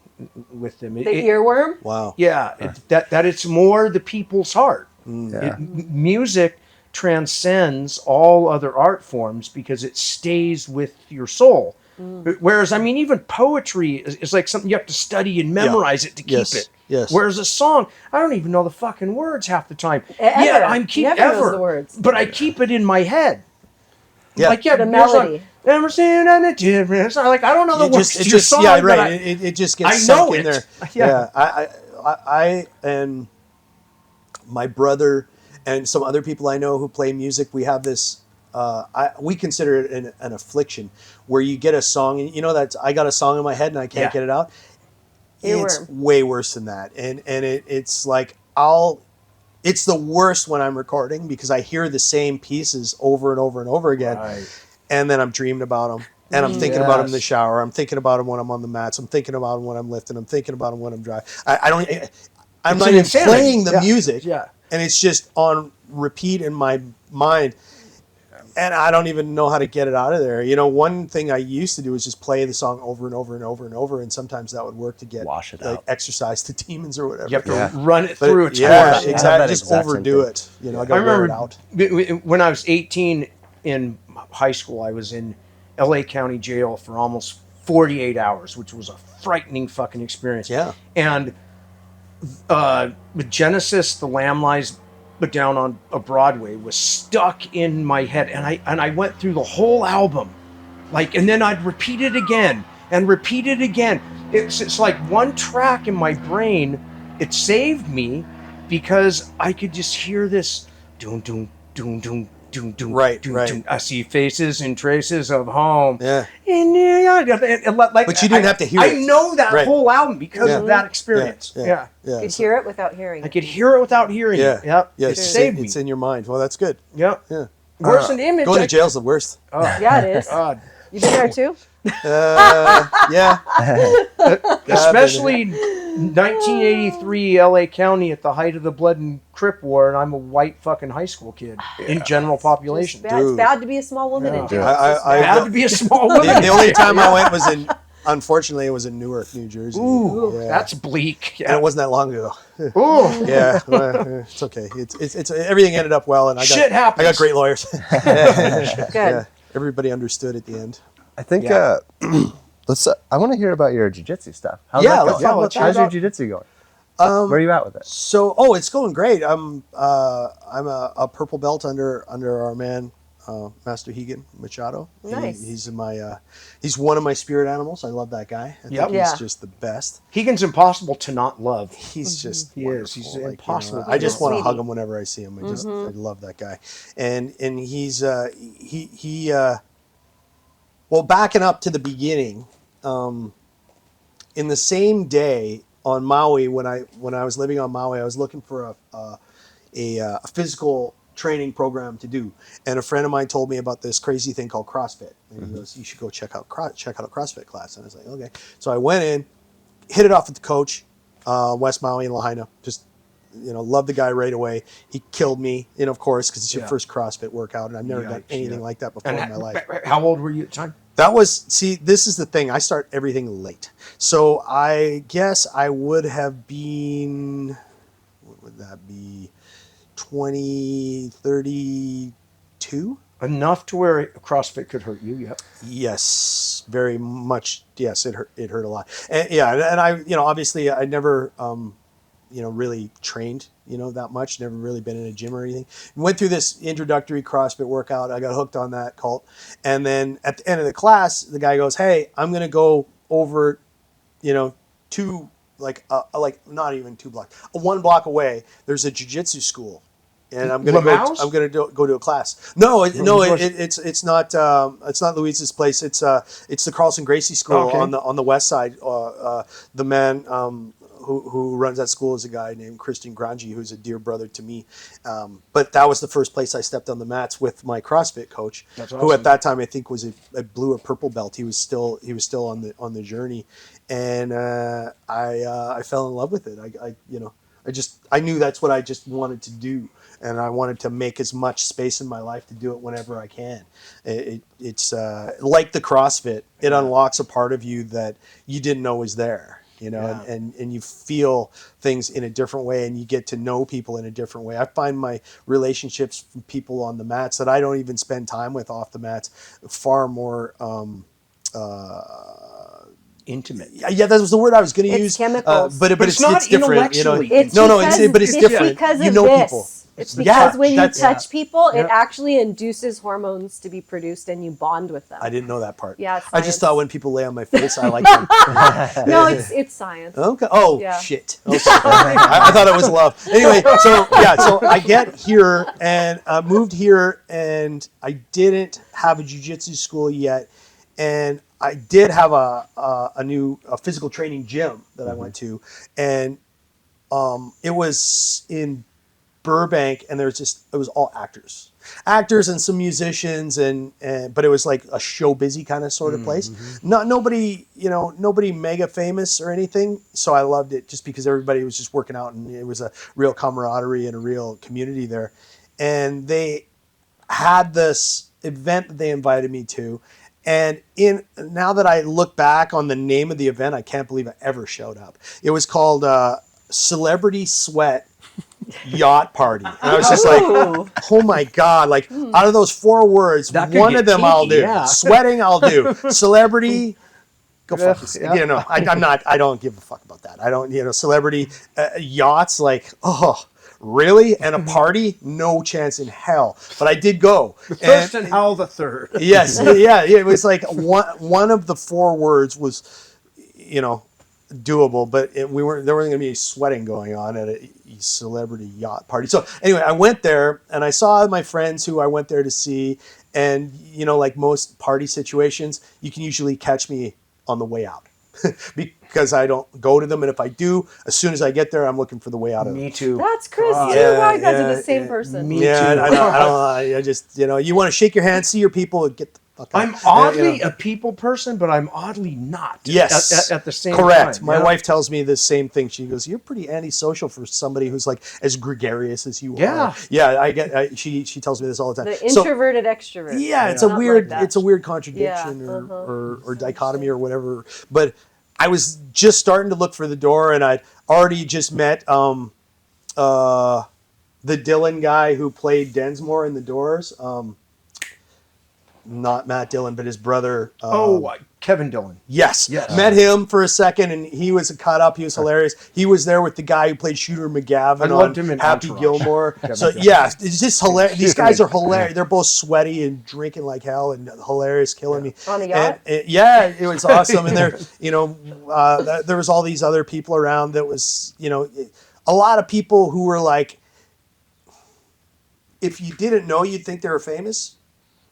with them. The earworm? Wow. Yeah, that it's more the people's heart. Yeah. Music transcends all other art forms because it stays with your soul. Whereas, I mean, even poetry is like something you have to study and memorize it to keep Yes. it. Yes. Whereas a song, I don't even know the fucking words half the time. Ever. Yeah, I'm keep Never knows ever, the words. but I keep it in my head. Yeah. Like yeah, The there's melody. Like, never seen any difference. Like I don't know the words to it your just song, yeah, but right. I- It just gets I sunk know in it. there. Yeah. I and my brother and some other people I know who play music, we have this. We consider it an affliction where you get a song and you know that I got a song in my head and I can't Yeah. get it out. It's Earworm. way worse than that, and it's like it's the worst when I'm recording because I hear the same pieces over and over and over again, Right. and then I'm dreaming about them. And I'm thinking about them in the Yes. shower. I'm thinking about them when I'm on the mats. I'm thinking about them when I'm lifting. I'm thinking about them when I'm driving. I'm It's not an even insanity. playing the Yeah. music. Yeah. And it's just on repeat in my mind. And I don't even know how to get it out of there. One thing I used to do was just play the song over and over and over and over. And sometimes that would work to get Wash it like out. exercise the demons or whatever. You have to Yeah. run it But through its yeah, course. Yeah. exactly. That Just exact same overdo thing. it. I I got to wear it remember out. when I was 18 in high school, I was in LA County Jail for almost 48 hours, which was a frightening fucking experience. Yeah. And with Genesis, The Lamb Lies Down on Broadway was stuck in my head, and I went through the whole album, and then I'd repeat it again and repeat it again. It's like one track in my brain. It saved me because I could just hear this doom doom doom doom doom doom. Right, doom, right. doom. I see faces and traces of home. Yeah. In New York. But you didn't have to hear I it. know that Right. whole album because Yeah. of that experience. Yeah. Yeah. You could hear it without hearing I it. could hear it without hearing Yeah. it. Yep. Yeah. It saved me. It's in your mind. Well, that's good. Yep. Yeah. Worse than image. Going to jail's the worst. Yeah, it is. God. You been there too? Yeah. Especially 1983 LA County at the height of the Blood and Crip War, and I'm a white fucking high school kid in general population. It's bad. It's Dude. bad to be a small woman in jail. Bad to be a small woman. The only time I went was unfortunately, it was in Newark, New Jersey. Ooh, Yeah. that's bleak. And it wasn't that long ago. Ooh. Yeah, well, it's okay. It's everything ended up well, and Shit happens. I got great lawyers. Good. Yeah, everybody understood at the end. I think Yeah. let's. I want to hear about your jiu-jitsu stuff. How's Yeah, that let's going? talk about that. How's your jiu-jitsu going? Where are you at with it? So, it's going great. I'm a purple belt under our man Master Rigan Machado. Nice. He's one of my spirit animals. I love that guy. I think Yeah. he's just the best. Higan's impossible to not love. He's just He is. He's wonderful. impossible to I just not want to love. hug him whenever I see him. I love that guy. And he's well, backing up to the beginning, in the same day on Maui when I was living on Maui, I was looking for a physical training program to do, and a friend of mine told me about this crazy thing called CrossFit, and he goes, "You should go check out a CrossFit class." And I was like, "Okay." So I went in, hit it off with the coach, West Maui in Lahaina. Just loved the guy right away. He killed me, of course, because it's your first CrossFit workout, and I've never done anything like that before in my life. How old were you at the time? This is the thing. I start everything late. So I guess I would have been, what would that be, 32? Enough to where CrossFit could hurt you, yeah. Yes, very much. Yes, it hurt a lot. And and I, obviously I never, really trained, that much. Never really been in a gym or anything. Went through this introductory CrossFit workout. I got hooked on that cult. And then at the end of the class, the guy goes, "Hey, I'm going to go over, two, like not even 2 blocks, 1 block away. There's a jiu-jitsu school. And I'm gonna go to a class. It's not Louise's place. It's the Carlson Gracie School on the west side. The man who runs that school is a guy named Christian Grangi, who's a dear brother to me. But that was the first place I stepped on the mats with my CrossFit coach, who at that time I think was a blue or purple belt. He was still on the journey, and I fell in love with it. I knew that's what I just wanted to do, and I wanted to make as much space in my life to do it whenever I can. It's like the CrossFit; it unlocks a part of you that you didn't know was there. And you feel things in a different way, and you get to know people in a different way. I find my relationships from people on the mats that I don't even spend time with off the mats far more intimate. Yeah, that was the word I was going to use. Chemicals. But it's different. Intellectually. It's different. Because of you know this. people. It's because when you touch people, Yeah. it actually induces hormones to be produced, and you bond with them. I didn't know that part. Yeah, it's I just science. thought when people lay on my face, I like them. No, it's science. Okay. Oh, Yeah. shit. Okay. I thought it was love. Anyway, so I get here and moved here, and I didn't have a jiu-jitsu school yet, and I did have a new physical training gym that I went to, and it was in Burbank, and it was all actors and some musicians, and but it was like a show busy kind of sort of place. Nobody mega famous or anything. So I loved it just because everybody was just working out, and it was a real camaraderie and a real community there. And they had this event that they invited me to. And now that I look back on the name of the event, I can't believe I ever showed up. It was called Celebrity Sweat Yacht Party. And I was just like, oh my God, like out of those 4 words, That could one get of them I'll do. kinky, yeah. Sweating, I'll do. Celebrity, go fuck yourself. Yeah. I don't give a fuck about that. I don't, celebrity yachts, like, oh, really? And a party? No chance in hell. But I did go. First and Hal the third. Yes, yeah. It was like one of the 4 words was, doable, but there wasn't going to be any sweating going on at a celebrity yacht party. So anyway, I went there, and I saw my friends who I went there to see, and like most party situations, you can usually catch me on the way out because I don't go to them, and if I do, as soon as I get there, I'm looking for the way out of them. Me too. That's Chris too. Yeah, Wow, you guys are yeah, the same yeah. person. Me too. I just you want to shake your hand, see your people, and get the fuck out. I'm oddly a people person, but I'm oddly not. Yes, At the same correct. time. My wife tells me the same thing. She goes, "You're pretty antisocial for somebody who's like as gregarious as you Yeah. are." Yeah, I get. She tells me this all the time. The introverted extrovert. Yeah, it's Not a weird like that. it's a weird contradiction or dichotomy or whatever. But I was just starting to look for the door, and I'd already just met the Dylan guy who played Densmore in The Doors. Not Matt Dillon, but his brother. Kevin Dillon. Yes. Yes. Met him for a second, and he was a cut up. He was hilarious. He was there with the guy who played Shooter McGavin I loved on him in Happy Entourage. Gilmore. Kevin So, Dillon. yeah, it's just hilarious. These guys are hilarious. They're both sweaty and drinking like hell and hilarious, killing me. On a yacht? And, yeah, it was awesome. And there, there was all these other people around that was, a lot of people who were like, if you didn't know, you'd think they were famous.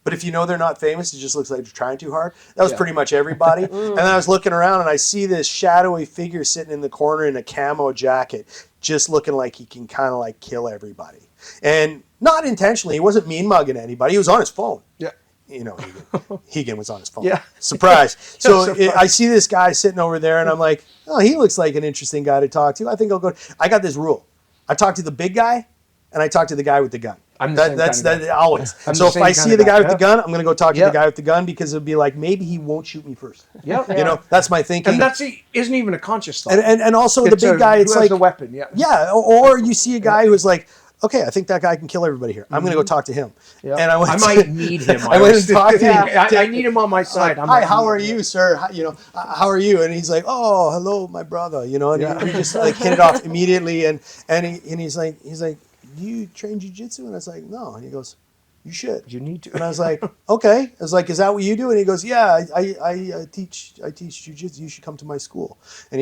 But if you know they're not famous, it just looks like they're trying too hard. That was pretty much everybody. And then I was looking around and I see this shadowy figure sitting in the corner in a camo jacket, just looking like he can kind of like kill everybody. And not intentionally. He wasn't mean mugging anybody. He was on his phone. Yeah. Hegan was on his phone. Yeah. Surprise. So I see this guy sitting over there and I'm like, oh, he looks like an interesting guy to talk to. I think I'll go. I got this rule. I talk to the big guy and I talk to the guy with the gun. That's always. So if I see the guy with the gun, I'm going to go talk to the guy with the gun because it'll be like, maybe he won't shoot me first. Yeah. That's my thinking. And isn't even a conscious thought. And also the big guy, it's who has like the weapon. Yeah. Yeah. Or you see a guy who's like, okay, I think that guy can kill everybody here. I'm going to go talk to him. Yeah. And I might need him. I went and talked to him. I need him on my side. Hi, how are you, sir? How are you? And he's like, oh, hello, my brother. And we just like hit it off immediately. And he's like, do you train jiu-jitsu? And I was like, no. And he goes, you should. You need to. And I was like, okay. I was like, is that what you do? And he goes, yeah, I teach jiu-jitsu. You should come to my school. And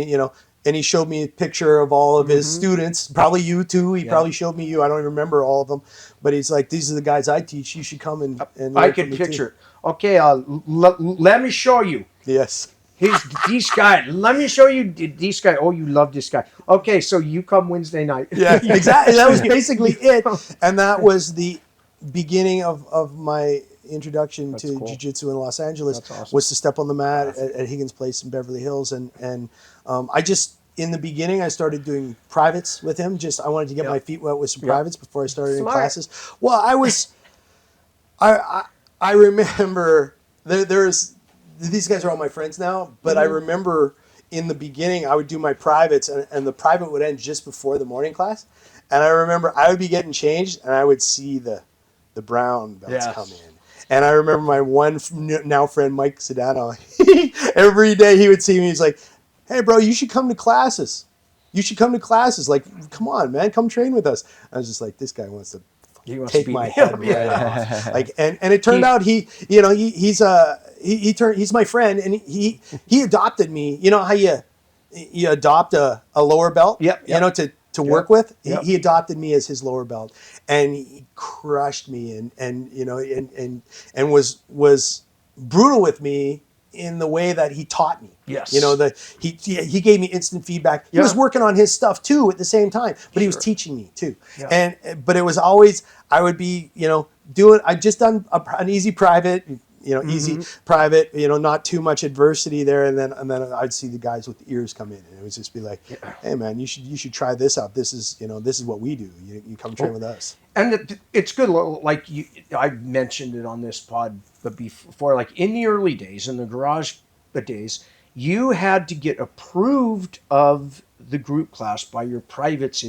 he showed me a picture of all of his students, probably you too. He probably showed me you. I don't even remember all of them. But he's like, these are the guys I teach. You should come and I can picture. Okay, let me show you. Yes. These guys. Let me show you these guys. Oh, you love this guy. Okay, so you come Wednesday night. Yeah, exactly. That was basically it. And that was the beginning of my introduction to jiu-jitsu in Los Angeles. Awesome. Was to step on the mat at Higgins Place in Beverly Hills. And I just, in the beginning, I started doing privates with him. I wanted to get my feet wet with some privates before I started in classes. Well, I remember there's these guys are all my friends now, but I remember in the beginning I would do my privates and the private would end just before the morning class. And I remember I would be getting changed and I would see the brown belts come in. And I remember my one now friend, Mike Sedano, every day he would see me. He's like, hey, bro, you should come to classes. You should come to classes. Like, come on, man, come train with us. I was just like, this guy wants to take my head right off. Like, and it turned out he's my friend, and he adopted me. You know how you adopt a lower belt, to work with. He adopted me as his lower belt, and he crushed me, and was brutal with me in the way that he taught me. Yes. He gave me instant feedback. He was working on his stuff too at the same time, but he was teaching me too. Yeah. But it was always, I would be, I just done an easy private, easy private, not too much adversity there. And then I'd see the guys with the ears come in and it would just be like, hey man, you should try this out. This is what we do. You come train with us. And it's good. Like I mentioned it on this pod, but before, like in the early days, in the garage days, you had to get approved of the group class by your privates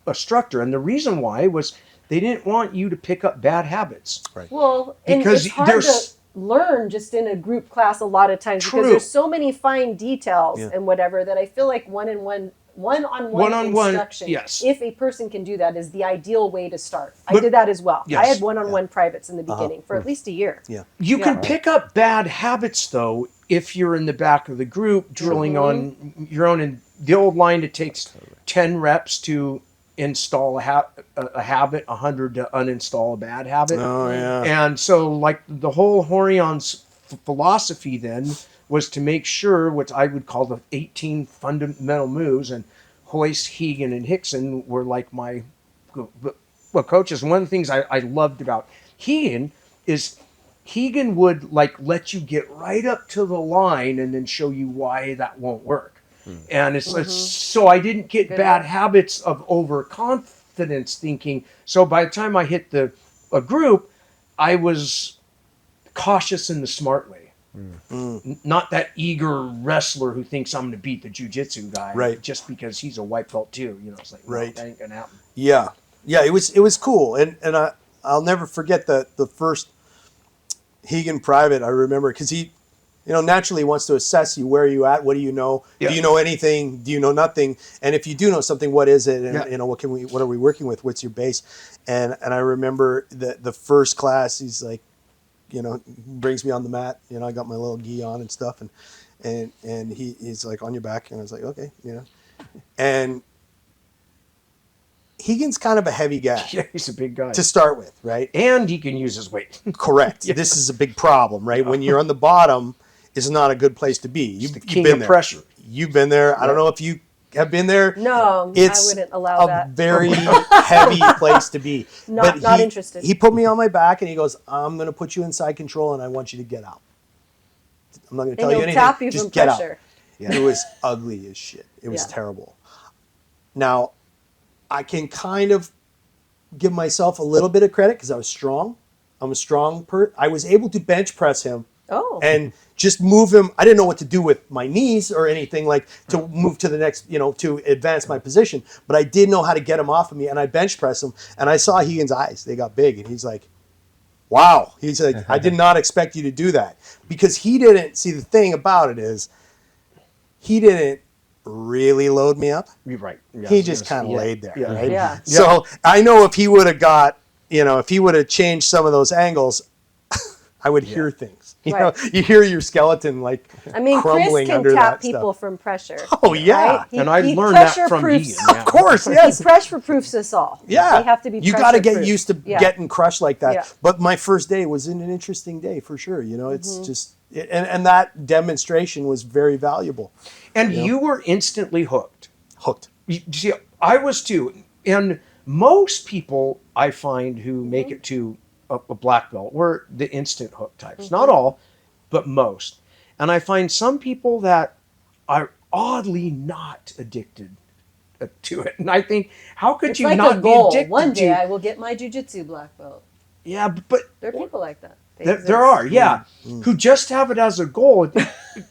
instructor. And the reason why was they didn't want you to pick up bad habits. Right. Well, and it's hard to learn just in a group class a lot of times because there's so many fine details and whatever that I feel like one-on-one instruction, if a person can do that, is the ideal way to start. I did that as well. I had one-on-one privates in the beginning for at least a year. Yeah. You can pick up bad habits, though, if you're in the back of the group drilling on your own. And the old line, it takes 10 reps to install a habit, 100 to uninstall a bad habit. Oh, yeah. And so, like, the whole Horion's philosophy then was to make sure what I would call the 18 fundamental moves, and Hoist, Hegan, and Hickson were like my coaches. One of the things I loved about Hegan is Hegan would like let you get right up to the line and then show you why that won't work. And it's so I didn't get bad habits of overconfidence thinking. So by the time I hit a group, I was cautious in the smart way. Not that eager wrestler who thinks I'm going to beat the jiu-jitsu guy just because he's a white belt too. It's like, no, that ain't going to happen. Yeah. It was cool. And I'll never forget the first Hegan private. I remember because naturally wants to assess you. Where are you at? What do you know? Yeah. Do you know anything? Do you know nothing? And if you do know something, what is it? And Yeah. what are we working with? What's your base? And I remember the first class, he's like, brings me on the mat. I got my little gi on and stuff, and he's like, on your back, and I was like, okay, and Higan's kind of a heavy guy. Yeah, he's a big guy to start with, right? And he can use his weight. Correct. Yeah. This is a big problem, right? When you're on the bottom, it's not a good place to be. You've king been of there. Pressure. You've been there. I don't know if you have been there. No, it's I wouldn't allow that. It's a very heavy place to be. Not interested. He put me on my back and he goes, I'm going to put you inside control and I want you to get out. I'm not going to tell you anything. Tap you Just from get pressure. out. Yeah. It was ugly as shit. It was terrible. Now, I can kind of give myself a little bit of credit because I was strong. I'm a strong I was able to bench press him. Oh. And just move him. I didn't know what to do with my knees or anything like to move to the next, to advance my position. But I did know how to get him off of me, and I bench press him. And I saw Higan's eyes; they got big, and he's like, "Wow!" He's like, "I did not expect you to do that," because he didn't see the thing about it is he didn't really load me up. You're right. Yeah, He just kind of laid there, yeah. right? Yeah. So I know if he would have got, if he would have changed some of those angles, I would hear things. You hear your skeleton like crumbling Chris under can that tap people stuff. from pressure. Oh yeah, right? And I learned that from Higan. Yeah. Of course, yes. He pressure proofs us all. Yeah, we have to be. You got to get pressure-proof. used to getting crushed like that. Yeah. But my first day was an interesting day for sure. It's just and that demonstration was very valuable. And you were instantly hooked. Hooked. You see, I was too. And most people I find who make it to a black belt were the instant hook types. Not all, but most. And I find some people that are oddly not addicted to it. And I think, how could you like not a goal. be addicted One day to? I will get my jiu-jitsu black belt. Yeah, but There are people like that. there are, yeah, who just have it as a goal.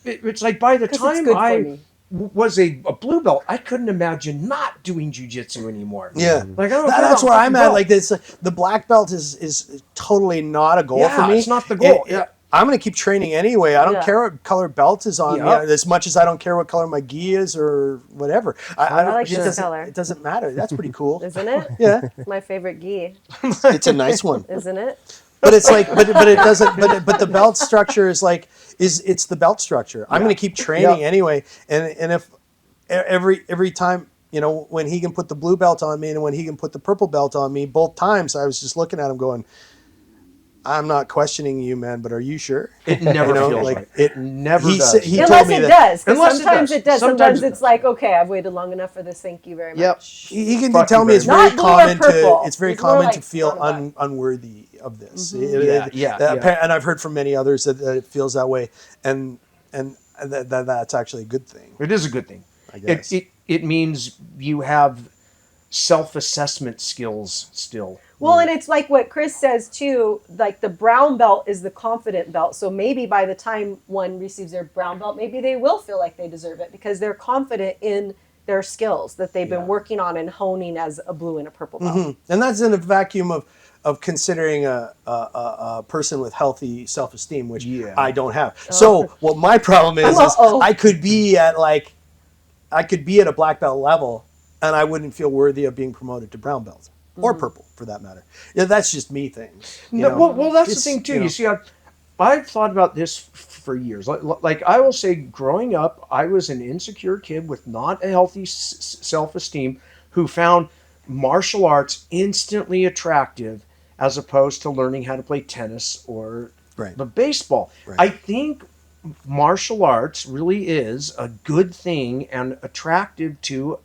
It's like by the time I was a blue belt, I couldn't imagine not doing jiu-jitsu anymore. Yeah, like that's where I'm at. Like this, the black belt is totally not a goal for me. It's not the goal. I'm going to keep training anyway. I don't care what color belt is on me as much as I don't care what color my gi is or whatever. I don't like this color. It doesn't matter. That's pretty cool. Isn't it? Yeah. My favorite gi. It's a nice one. Isn't it? But it's like, but it doesn't. But the belt structure is like, it's the belt structure. I'm going to keep training anyway. And if every time, when he can put the blue belt on me and when he can put the purple belt on me, both times I was just looking at him going, I'm not questioning you, man, but are you sure? It never feels like it never does. does. Unless it does. Sometimes it does. Sometimes Sometimes it's like, okay, I've waited long enough for this. Thank you very much. He can tell me it's very Not blue or common purple. it's very It's more common like to feel on a unworthy of this. Yeah. And I've heard from many others that it feels that way, and that's actually a good thing. It is a good thing. I guess it means you have self-assessment skills still. Well, and it's like what Chris says too, like the brown belt is the confident belt. So maybe by the time one receives their brown belt, maybe they will feel like they deserve it because they're confident in their skills that they've been working on and honing as a blue and a purple belt. And that's in a vacuum of considering a person with healthy self-esteem, which I don't have. So what my problem is I could be at a black belt level and I wouldn't feel worthy of being promoted to brown belt. Or purple, for that matter. Yeah, that's just me things. Well, that's the thing too. You see, I've thought about this for years. Like I will say, growing up, I was an insecure kid with not a healthy self-esteem who found martial arts instantly attractive, as opposed to learning how to play tennis or the baseball. Right. I think martial arts really is a good thing and attractive to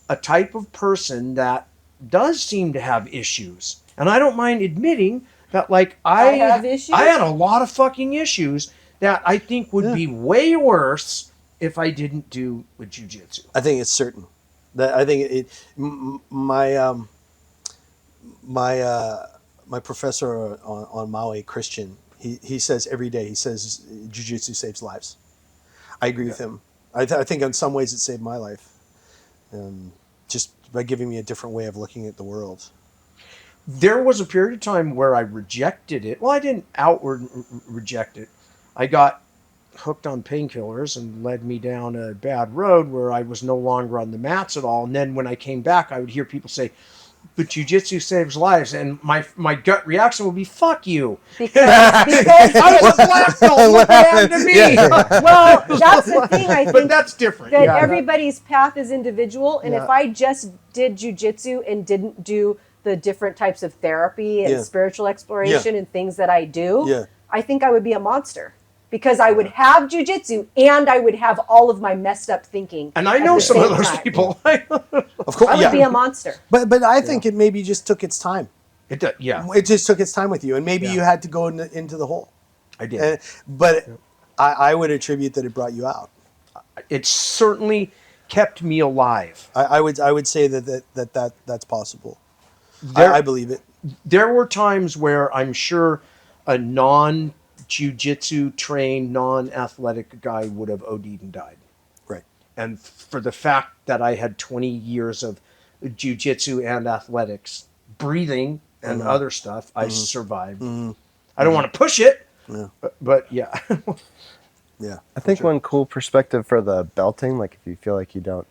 a type of person that does seem to have issues. And I don't mind admitting that, like, I have issues? I had a lot of fucking issues that I think would be way worse if I didn't do with jiu-jitsu. I think it's certain. That I think my professor on Maui, Christian, he says every day, he says jiu-jitsu saves lives. I agree with him. I think in some ways it saved my life. Just by giving me a different way of looking at the world. There was a period of time where I rejected it. Well, I didn't outward reject it. I got hooked on painkillers and led me down a bad road where I was no longer on the mats at all. And then when I came back, I would hear people say, but jiu-jitsu saves lives, and my gut reaction would be, fuck you. Because I was a black belt, look what happened to me. Well, that's the thing, I think. But that's different. That everybody's path is individual, and if I just did jiu-jitsu and didn't do the different types of therapy and spiritual exploration and things that I do, I think I would be a monster. Because I would have jiu-jitsu and I would have all of my messed up thinking. And I know some of those people. Of course, I would be a monster. But I think it maybe just took its time. It did, yeah. It just took its time with you, and maybe you had to go into the hole. I did. But I would attribute that it brought you out. It certainly kept me alive. I would say that's possible. I believe it. There were times where I'm sure a non-jiu-jitsu trained, non-athletic guy would have OD'd and died. Right. And for the fact that I had 20 years of jiu-jitsu and athletics, breathing and other stuff, I survived. I don't want to push it, but yeah. Yeah. I think one cool perspective for the belting, like if you feel like you don't.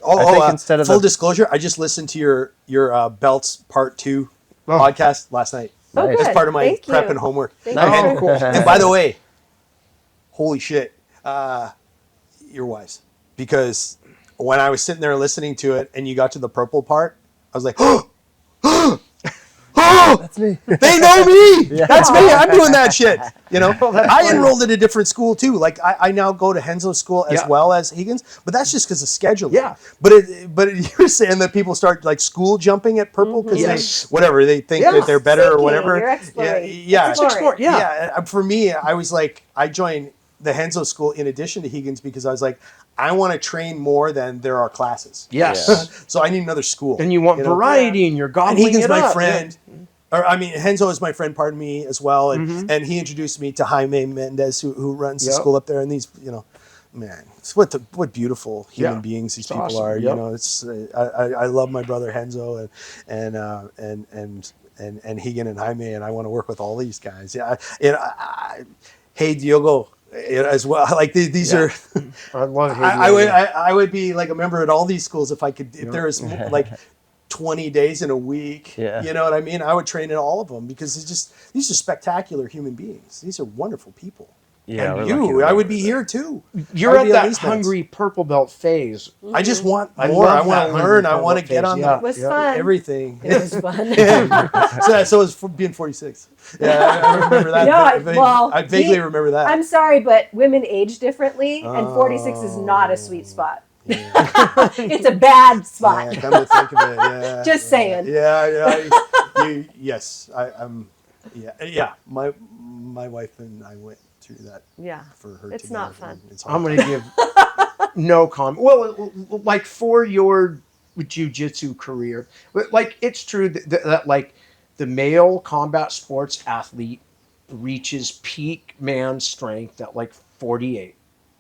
Instead of full disclosure, I just listened to your Belts Part 2 podcast last night. Oh, As good. part of my Thank prep you. and homework. Thank you. And by the way, holy shit, you're wise. Because when I was sitting there listening to it and you got to the purple part, I was like, That's me. they know me. That's me. I'm doing that shit. You know, I enrolled at a different school too. Like I now go to Henzo's school as well as Higgins, but that's just because of scheduling. Yeah. But you're saying that people start like school jumping at purple because they think that they're better or whatever. You're exploring. Yeah. Exploring. Yeah. For me, I was like, I joined the Henzo school in addition to Higgins because I was like, I want to train more than there are classes. Yes. So I need another school. And you want variety and you're gobbling And Higgins it my up. friend. Or I mean, Henzo is my friend, pardon me, as well, and he introduced me to Jaime Mendez, who runs the school up there. And these, man, it's what beautiful human beings these people awesome. are. Yep. You know, it's I love my brother Henzo and Higgin and Jaime, and I want to work with all these guys. Yeah, hey Diogo, as well. Like these are. I love I would be like a member at all these schools if I could. If there was like 20 days in a week, you know what I mean? I would train in all of them because these are spectacular human beings. These are wonderful people. Yeah, and I would be here too. You're at that hungry purple belt phase. I just want more. I want to learn. I want to get on It was fun. everything. It was fun. So it's being 46. Yeah, I remember that. I vaguely remember that. I'm sorry, but women age differently, and 46 is not a sweet spot. It's a bad spot. Yeah, come to think of it, yeah. Just saying. Yes, I'm. Yeah. My wife and I went through that. Yeah. For her, it's not fun. I'm going to give no comment. Well, like for your jiu-jitsu career, like it's true that like the male combat sports athlete reaches peak man strength at like 48.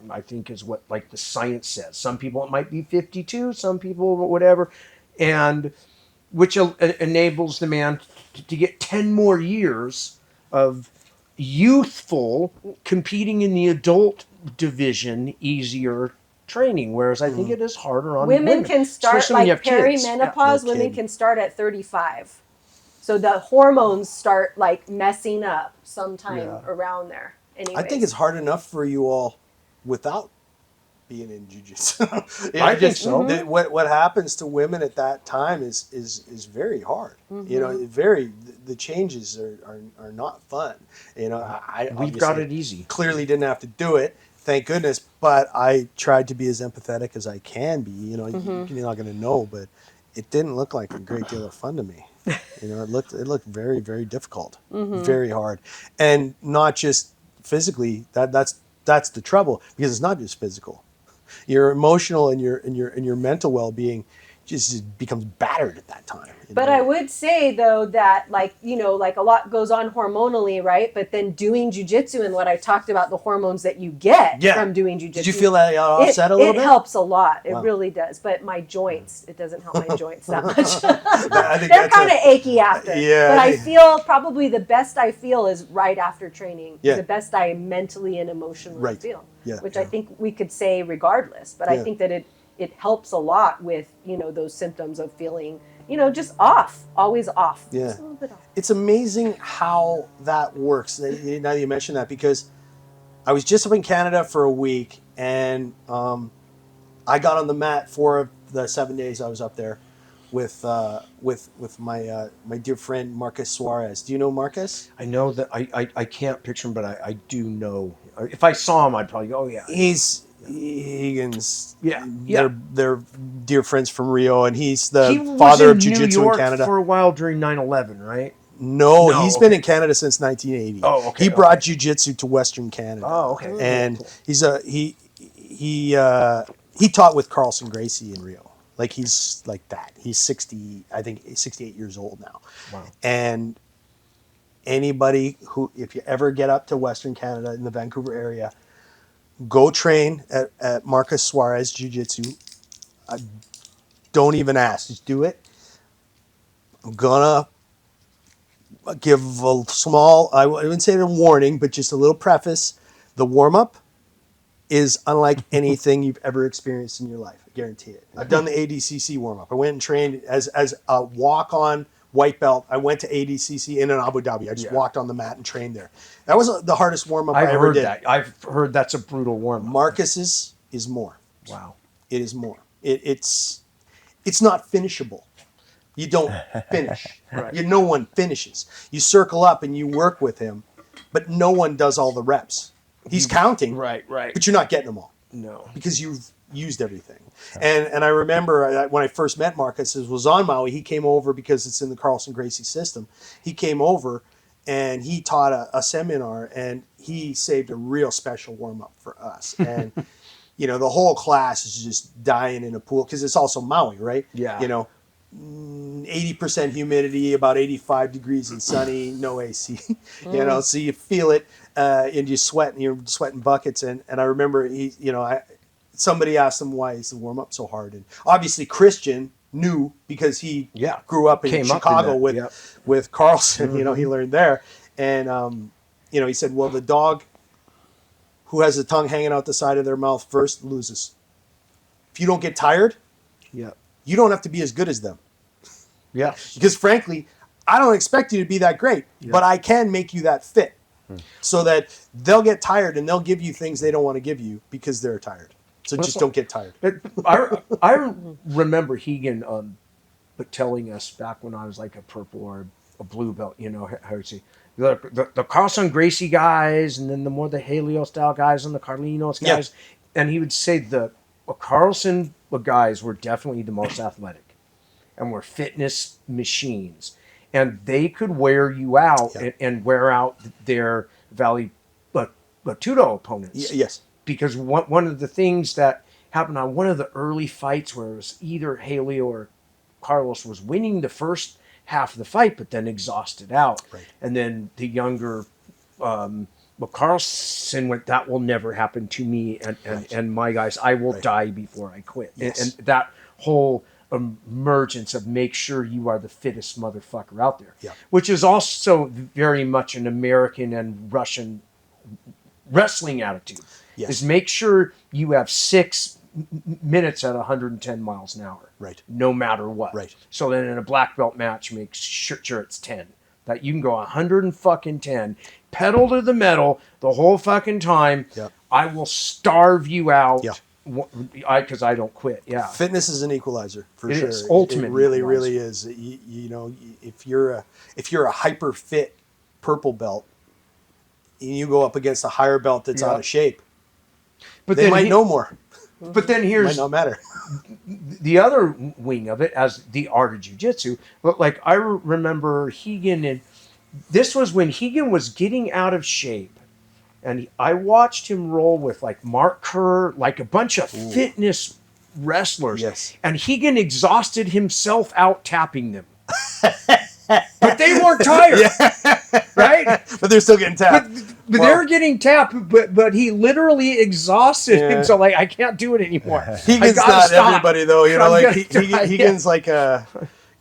I think is what like the science says. Some people it might be 52, some people whatever, and which enables the man to get 10 more years of youthful competing in the adult division, easier training. Whereas I think it is harder on women. Can start like perimenopause. Women can start at 35, so the hormones start like messing up sometime around there. Anyways. I think it's hard enough for you all without being in jiu-jitsu. I think so. What happens to women at that time is very hard. You know, the changes are not fun. You know, we've got it easy. Clearly didn't have to do it, thank goodness. But I tried to be as empathetic as I can be. You know, you're not going to know, but it didn't look like a great deal of fun to me. You know, it looked very, very difficult, very hard, and not just physically. That's the trouble, because it's not just physical. Your emotional and your mental well-being, just becomes battered at that time. But I would say though that like a lot goes on hormonally, right? But then doing jiu-jitsu and what I talked about, the hormones that you get from doing jiu-jitsu. Did you feel that offset a little bit? It helps a lot. It really does. But my joints, it doesn't help my joints that much. They're kind of achy after. Yeah. But I feel probably the best I feel is right after training. Yeah. The best I mentally and emotionally feel. Yeah. Which I think we could say regardless. But I think that it helps a lot with, those symptoms of feeling, just off, always off. Yeah. Just a little bit off. It's amazing how that works. Now that you mention that, because I was just up in Canada for a week, and I got on the mat 4 of the 7 days I was up there with my dear friend Marcus Suarez. Do you know Marcus? I know that I can't picture him, but I do know. If I saw him, I'd probably go, oh yeah. He's they're dear friends from Rio, and he's the father of jiu-jitsu in Canada. For a while during 9/11, right? No, he's been in Canada since 1980. Oh, okay. He brought jiu-jitsu to Western Canada. Oh, okay. And he's he taught with Carlson Gracie in Rio. Like he's like that. He's 60, I think 68 years old now. Wow. And anybody who, if you ever get up to Western Canada in the Vancouver area, go train at Marcus Suarez Jiu-Jitsu. Don't even ask. Just do it. I'm gonna give a small, I wouldn't say a warning, but just a little preface. The warm-up is unlike anything you've ever experienced in your life. I guarantee it. I've done the ADCC warm-up. I went and trained as a walk-on white belt. I went to ADCC in Abu Dhabi. I just walked on the mat and trained there. That was the hardest warm-up I ever did. I've heard that's a brutal warm-up. Marcus's is more. Wow. It is more. It's not finishable. You don't finish. Right. No one finishes. You circle up and you work with him, but no one does all the reps. He's counting, right, but you're not getting them all. No, because you've used everything. And I remember when I first met Marcus, it was on Maui. He came over because it's in the Carlson Gracie system. He came over and he taught a seminar, and he saved a real special warm up for us. And the whole class is just dying in a pool because it's also Maui, right? Yeah. 80% humidity, about 85 degrees and sunny, no AC. So you feel it, and you're sweating buckets. And I remember somebody asked him why is the warm up so hard, and obviously Christian knew because he grew up in Chicago with Carlson. He learned there, and he said, well, the dog who has the tongue hanging out the side of their mouth first loses. If you don't get tired, you don't have to be as good as them. Yeah. Because frankly, I don't expect you to be that great, but I can make you that fit so that they'll get tired and they'll give you things they don't want to give you because they're tired. So just don't get tired. I remember Higan telling us back when I was like a purple or a blue belt, how would say, the Carlson Gracie guys, and then the more the Haleo style guys and the Carlinos guys. Yeah. And he would say the Carlson guys were definitely the most athletic and were fitness machines. And they could wear you out and wear out their Valley Batuto opponents. Yes. Because one of the things that happened on one of the early fights where it was either Haley or Carlos was winning the first half of the fight, but then exhausted out. Right. And then the younger Carlson went, that will never happen to me and my guys. I will die before I quit. Yes. And that whole emergence of make sure you are the fittest motherfucker out there, which is also very much an American and Russian wrestling attitude. Yes. Is make sure you have 6 minutes at 110 miles an hour. Right. No matter what. Right. So then in a black belt match, make sure it's 10. That you can go 110, pedal to the metal the whole fucking time. Yep. I will starve you out. Yep. Because I don't quit. Yeah. Fitness is an equalizer for it sure. Is, ultimate. It really, equalizer. really is. If you're a hyper fit purple belt, and you go up against a higher belt that's out of shape, but they might know more. But then here's might not matter. The other wing of it as the art of jiu-jitsu. But like I remember Higan, and this was when Higan was getting out of shape. And I watched him roll with like Mark Kerr, like a bunch of fitness wrestlers. Yes. And Rigan exhausted himself out tapping them. But they weren't tired. Right? But they're still getting tapped. But they're getting tapped, but he literally exhausted himself. Like, I can't do it anymore. Rigan's not everybody, though. You know, like Rigan's like a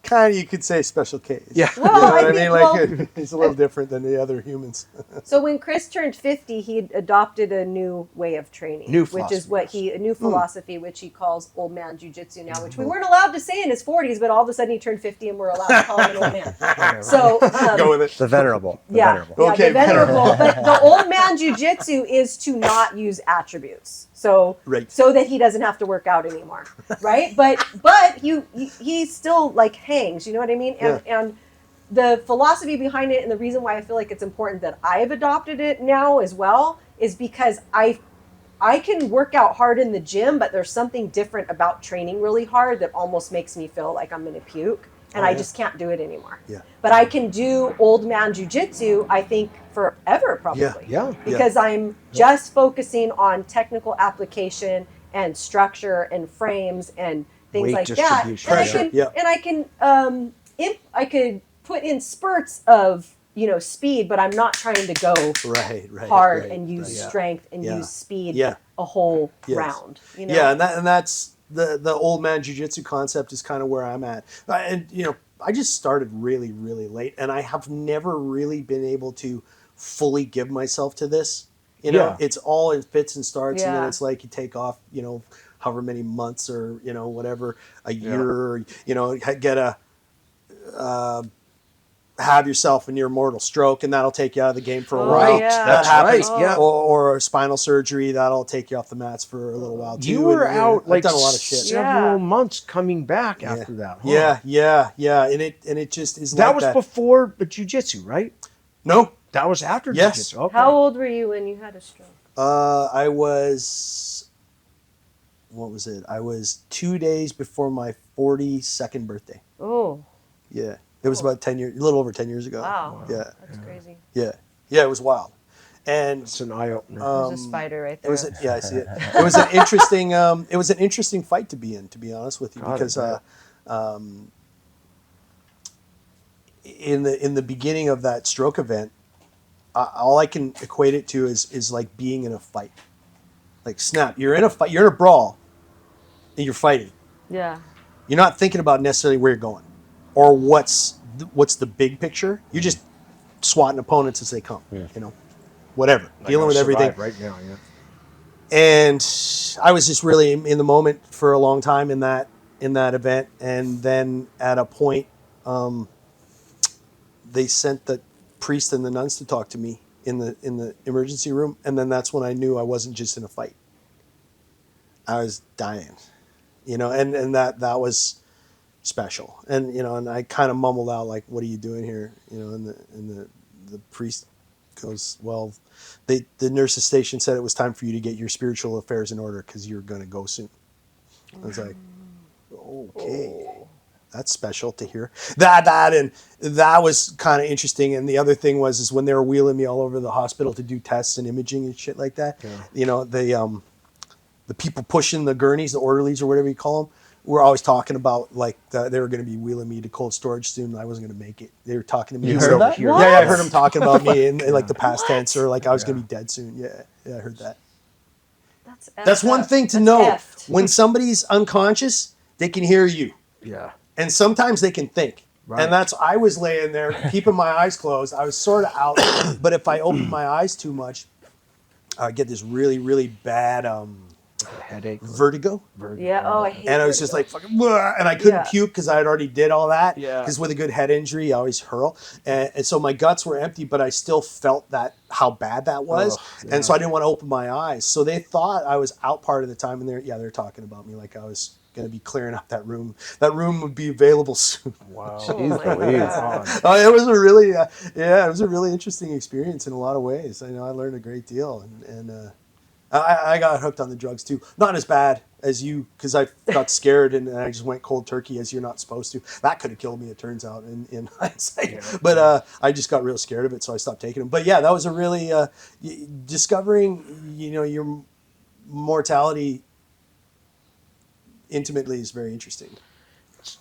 kind of, you could say, special case. Yeah. Well, you know what I I think, mean? Like, he's a little different than the other humans. So when Chris turned 50, he adopted a new way of training, which is what a new philosophy, which he calls old man jiu-jitsu now, which we weren't allowed to say in his 40s, but all of a sudden he turned 50 and we're allowed to call him an old man. So go with it. The venerable. Okay, the venerable. But the old man jiu-jitsu is to not use attributes. So that he doesn't have to work out anymore, right? But he still like hangs, you know what I mean? And the philosophy behind it, and the reason why I feel like it's important that I've adopted it now as well, is because I can work out hard in the gym, but there's something different about training really hard that almost makes me feel like I'm going to puke, and I just can't do it anymore. Yeah. But I can do old man jiu-jitsu, I think, forever probably. Yeah. Because I'm just focusing on technical application and structure and frames and things like that. And I could put in spurts of, speed, but I'm not trying to go hard and use strength and use speed a whole round. Yeah, and that's the old man jiu-jitsu concept is kind of where I'm at. And I just started really, really late, and I have never really been able to fully give myself to this. It's all in fits and starts, and then it's like you take off, however many months or whatever, a year, get a have yourself a near mortal stroke, and that'll take you out of the game for a while. Yeah. That happens. Right. Yeah. Or a spinal surgery, that'll take you off the mats for a little while too. You were out like I've done a lot of shit. several months coming back after that. Huh? Yeah. And it just is that like was that. Before jiu-jitsu, right? No. That was after Yes. jiu-jitsu. Okay. How old were you when you had a stroke? I was, what was it? I was 2 days before my 42nd birthday. Oh. Yeah. It was about 10 years, a little over 10 years ago. Wow. Yeah. That's crazy. Yeah. Yeah, it was wild. And it's an eye opener. There's a spider right there. I see it. It was an interesting fight to be in, to be honest with you, because in the beginning of that stroke event, all I can equate it to is like being in a fight. Like, snap, you're in a fight, you're in a brawl, and you're fighting. Yeah. You're not thinking about necessarily where you're going, or what's the big picture. You're just swatting opponents as they come. Whatever, dealing with everything right now. Yeah. And I was just really in the moment for a long time in that event, and then at a point, they sent the priest and the nuns to talk to me in the emergency room, and then that's when I knew I wasn't just in a fight. I was dying, and that was special. And and I kind of mumbled out like, "What are you doing here?" And the priest goes, "Well, the nurse's station said it was time for you to get your spiritual affairs in order because you're going to go soon." I was like, "Okay." That's special to hear. That was kind of interesting. And the other thing is when they were wheeling me all over the hospital to do tests and imaging and shit like that. Yeah. The people pushing the gurneys, the orderlies or whatever you call them, were always talking about like they were going to be wheeling me to cold storage soon. And I wasn't going to make it. They were talking to me. You heard that? Yeah, I heard them talking about me in like the past tense, or like I was going to be dead soon. Yeah, I heard that. That's one thing to know. When somebody's unconscious, they can hear you. Yeah. And sometimes they can think. Right. And I was laying there, keeping my eyes closed. I was sort of out, but if I opened my eyes too much, I get this really, really bad headache, vertigo. Yeah. Oh, I hate. And I was just like fucking, and I couldn't puke because I had already did all that. Yeah. Because with a good head injury, I always hurl, and so my guts were empty, but I still felt how bad that was, and so I didn't want to open my eyes. So they thought I was out part of the time, and they're talking about me like I was going to be clearing up that room. That room would be available soon. Wow. It was a really, it was a really interesting experience in a lot of ways. I learned a great deal, and I got hooked on the drugs too. Not as bad as you, because I got scared and I just went cold turkey as you're not supposed to. That could have killed me, it turns out, in hindsight. Yeah. But I just got real scared of it, so I stopped taking them. But yeah, that was a really discovering, your mortality intimately is very interesting.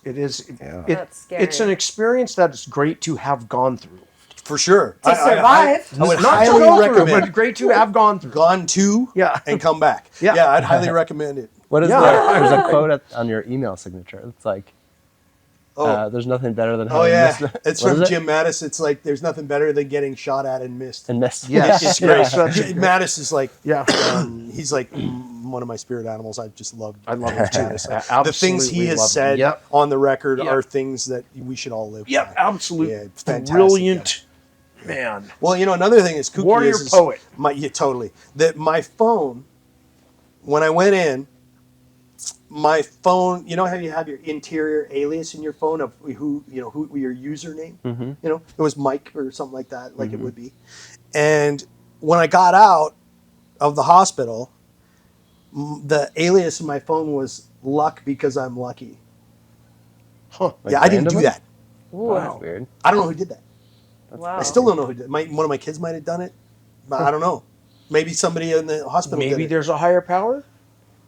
It is. Yeah. That's scary. It's an experience that is great to have gone through. For sure. To survive. I would Not to highly go through, recommend but great to have gone through. gone to Yeah. and come back. Yeah. Yeah, I'd highly recommend it. What is Yeah. there's a quote on your email signature. It's like, there's nothing better than having yeah. missed. It's What from is it? Jim Mattis. It's like, there's nothing better than getting shot at and missed. And missed. Yes. It's Yes. great. That's a- Mattis is like, Yeah. he's like one of my spirit animals. I just love. I love him too. Mattis. The things he Absolutely has love him. said Yep. on the record Yep. are things that we should all live Yep. by. Absolutely. Yeah, fantastic Brilliant man. Well, another thing is kooky Warrior is poet. Totally. That my phone, when I went in, my phone, how you have your interior alias in your phone of who your username, it was Mike or something like that, like it would be. And when I got out of the hospital, the alias of my phone was Luck because I'm lucky. Huh. Like Yeah, I didn't do randomly? that. Ooh, That's weird. I don't know who did that. wow. I still don't know who did. One of my kids might have done it, but I don't know. Maybe somebody in the hospital did Maybe it. there's a higher power.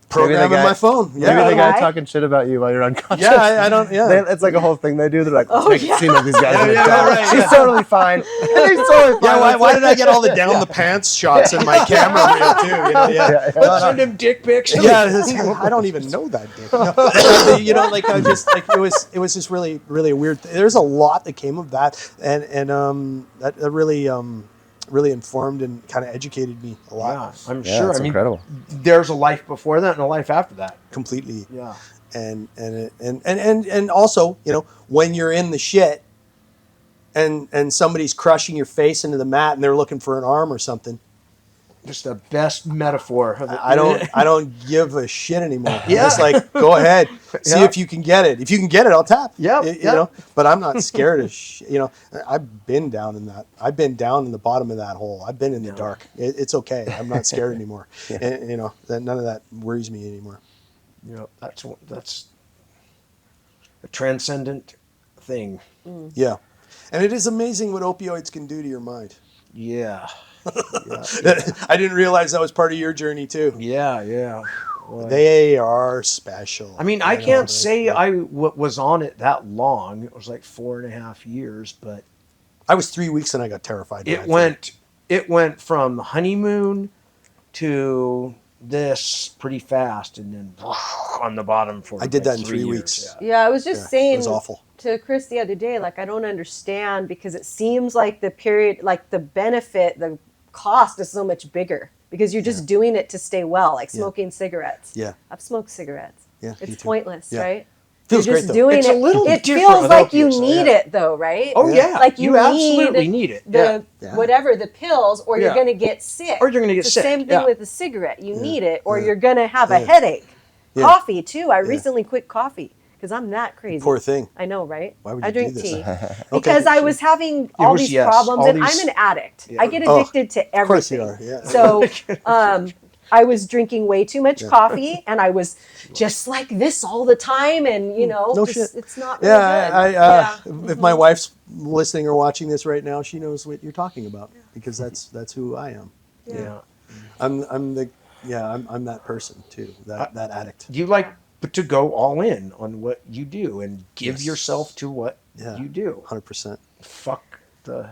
Program in guy- my phone. Maybe the Yeah, guy Right. talking shit about you while you're unconscious. yeah, I don't. Yeah, It's like a whole thing they do. They're like, let's Oh, make yeah. a scene of these guys. in the yeah, dark. right, She's yeah. totally fine. And he's totally fine. yeah. Why did I get all the down the pants shots in my camera reel too? Yeah. Yeah. No, Send him dick pics. Yeah, I don't even know that dick. No. I just like it was just really a weird. There's a lot that came of that, and that really informed and kind of educated me a lot. Yeah, I'm Yeah, sure. it's I mean, incredible. there's a life before that and a life after that. Completely. Yeah. And also, when you're in the shit and somebody's crushing your face into the mat and they're looking for an arm or something, Just the best metaphor. Of it. I don't give a shit anymore. Yeah. It's like, go ahead, see Yeah. if you can get it. If you can get it, I'll tap. Yep, You yep. know, but I'm not scared of I've been down in that. I've been down in the bottom of that hole. I've been in the dark. It's okay. I'm not scared anymore. And, none of that worries me anymore. That's a transcendent thing. Yeah. And it is amazing what opioids can do to your mind. Yeah. I didn't realize that was part of your journey too. Yeah. Boy. They are special. I mean, I can't say I was on it that long. It was like 4.5 years, but I was 3 weeks and I got terrified. it went from honeymoon to this pretty fast, and then on the bottom for I did that in 3 3 years. weeks. Yeah, I was just It saying was awful. to Chris the other day, like, I don't understand, because it seems like the period, like the benefit, the cost is so much bigger because you're just doing it to stay well, like smoking cigarettes. Yeah. I've smoked cigarettes. Yeah, me It's too. pointless, Yeah. right? Feels You're great, just though. doing It's it. a little It different feels with like you opiates, need it though, right? Oh yeah, Like you absolutely need it. The Yeah. whatever, the pills, or you're Yeah. gonna get sick. Or you're gonna get it's sick, the same thing yeah. with the cigarette. You need it, or Yeah. you're gonna have a Yeah. headache. Yeah. Coffee too. I recently quit coffee because I'm that crazy. Poor thing. I know, right? Why would I you drink do this? tea because I was having all was- these yes, problems, all and these- I'm an addict. I get Oh, addicted to everything. Of course you are. Yeah. So I was drinking way too much coffee, and I was just like this all the time, and No shit. it's not really good. Yeah, if my wife's listening or watching this right now, she knows what you're talking about because that's who I am. Yeah. I'm that person too. That addict. You like to go all in on what you do and give Yes. yourself to what you do. 100%. Fuck the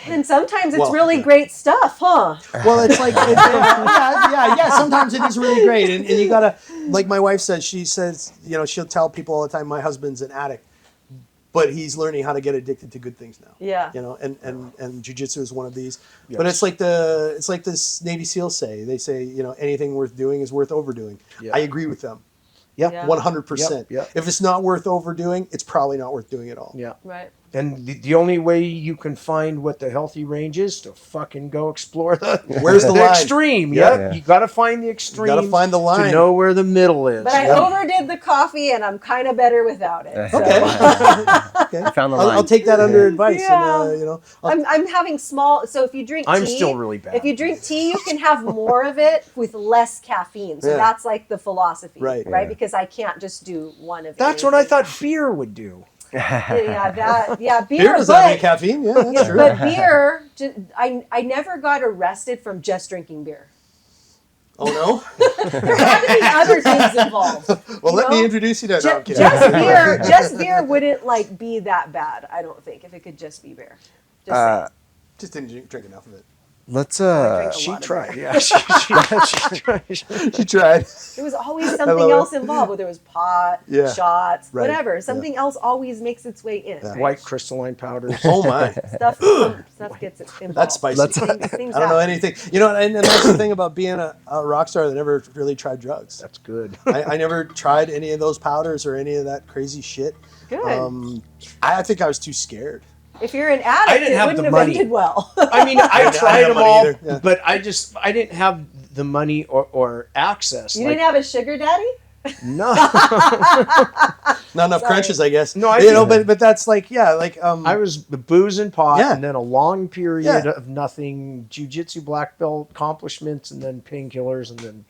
And sometimes it's Well, really yeah. great stuff, huh? Well, it's like, yeah. Sometimes it is really great, and you gotta, like my wife says. She says, she'll tell people all the time, my husband's an addict, but he's learning how to get addicted to good things now. Yeah. And jiu-jitsu is one of these. Yes. But it's like this Navy SEALs say. They say, anything worth doing is worth overdoing. Yeah. I agree with them. Yeah. 100%. Yep. If it's not worth overdoing, it's probably not worth doing at all. Yeah. Right. And the only way you can find what the healthy range is to fucking go explore Where's the line? extreme. Yeah. Yeah. You got to find the extreme. Gotta find the line. to know where the middle is. But I overdid the coffee, and I'm kind of better without it. So. Okay. Okay. Found the I'll line. take that under advice. Yeah. And, I'm having small. So if you drink tea, I'm still really bad. If you drink tea, you can have more of it with less caffeine. So Yeah. that's like the philosophy, Right. Right? Yeah. Because I can't just do one of. That's what I thought beer would do. Beer. beer does not have any caffeine. Yeah, that's true. But beer, I never got arrested from just drinking beer. Oh no. There have to be other things involved. Well, let me introduce you to that. Just beer wouldn't like be that bad. I don't think if it could just be beer. Just saying. Just didn't drink enough of it. Let's She tried. Yeah, she tried. She tried. There was always something else involved. Whether it was pot, shots, Right. whatever. Something else always makes its way in. Right? White crystalline powders. Oh my. Stuff gets involved. That's spicy. Things I don't know anything. You know, and that's the thing about being a rock star that never really tried drugs. That's good. I never tried any of those powders or any of that crazy shit. Good. I think I was too scared. If you're an addict, it wouldn't have ended well. I mean, I tried them all, yeah. but I didn't have the money or access. You didn't have a sugar daddy? No. Not enough crunches, I guess. No, but that's like, I was boozing pot, Yeah. and then a long period of nothing, jiu-jitsu black belt accomplishments, and then painkillers, and then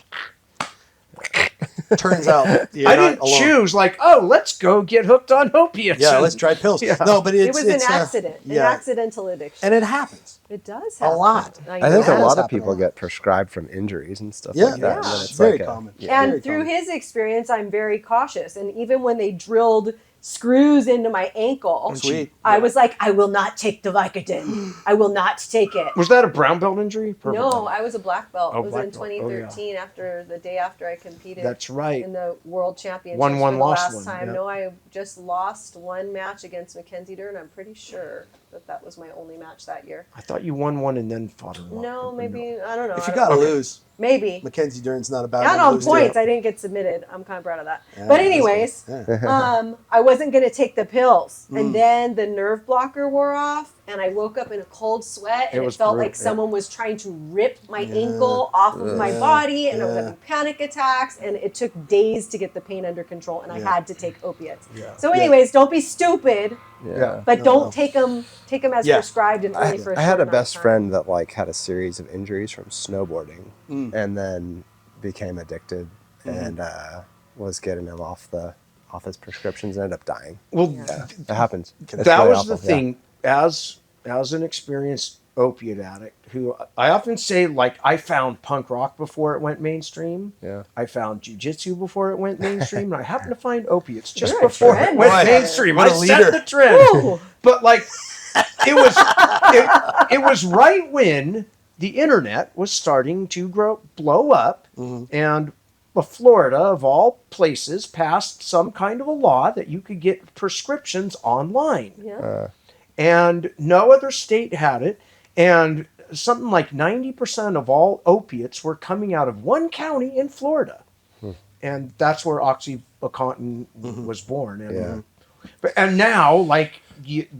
turns out I didn't choose like, oh, let's go get hooked on opiates. Yeah, let's try pills. Yeah. No, but It was an accident, an accidental addiction. And it happens. It does happen. A lot. I think a lot of happen people a lot. get prescribed from injuries and stuff Yeah, like that. yeah. And then It's it's very like common. And Very through common. his experience, I'm very cautious. And even when they drilled screws into my ankle, Sweet. I was like, I will not take the Vicodin. I will not take it. Was that a brown belt injury? Purple No, belt? I was a black belt. Oh, It was black in belt. Oh, 2013 after the day after I competed. That's right. In the World Championships Won one, for the lost last one, time. yeah. No, I just lost one match against Mackenzie Dern. I'm pretty sure that was my only match that year. I thought you won one and then fought her. No, maybe I don't know. If you gotta lose, maybe. Mackenzie Dern's not a bad Not one to on lose to. points. I didn't get submitted. I'm kind of proud of that. Yeah, But that's anyways, good. I wasn't going to take the pills. And then the nerve blocker wore off and I woke up in a cold sweat and it felt like someone was trying to rip my ankle off of my body and I was having panic attacks and it took days to get the pain under control and I had to take opiates. So anyways, don't be stupid, but don't take them as prescribed and only for a I had a short amount of best time. friend that like had a series of injuries from snowboarding and then became addicted and was getting him off his prescriptions and ended up dying. Well, It happens. It's that really was awful. the thing. As an experienced opiate addict, who I often say, like, I found punk rock before it went mainstream. Yeah. I found jiu-jitsu before it went mainstream, and I happened to find opiates just You're a before it trend. went Boy, mainstream. what I a set leader. the trend. Woo! But like, it was right when the internet was starting to blow up, and Florida, of all places, passed some kind of a law that you could get prescriptions online. Yeah. And no other state had it. And something like 90% of all opiates were coming out of one county in Florida. And that's where OxyContin was born. And, and now, like,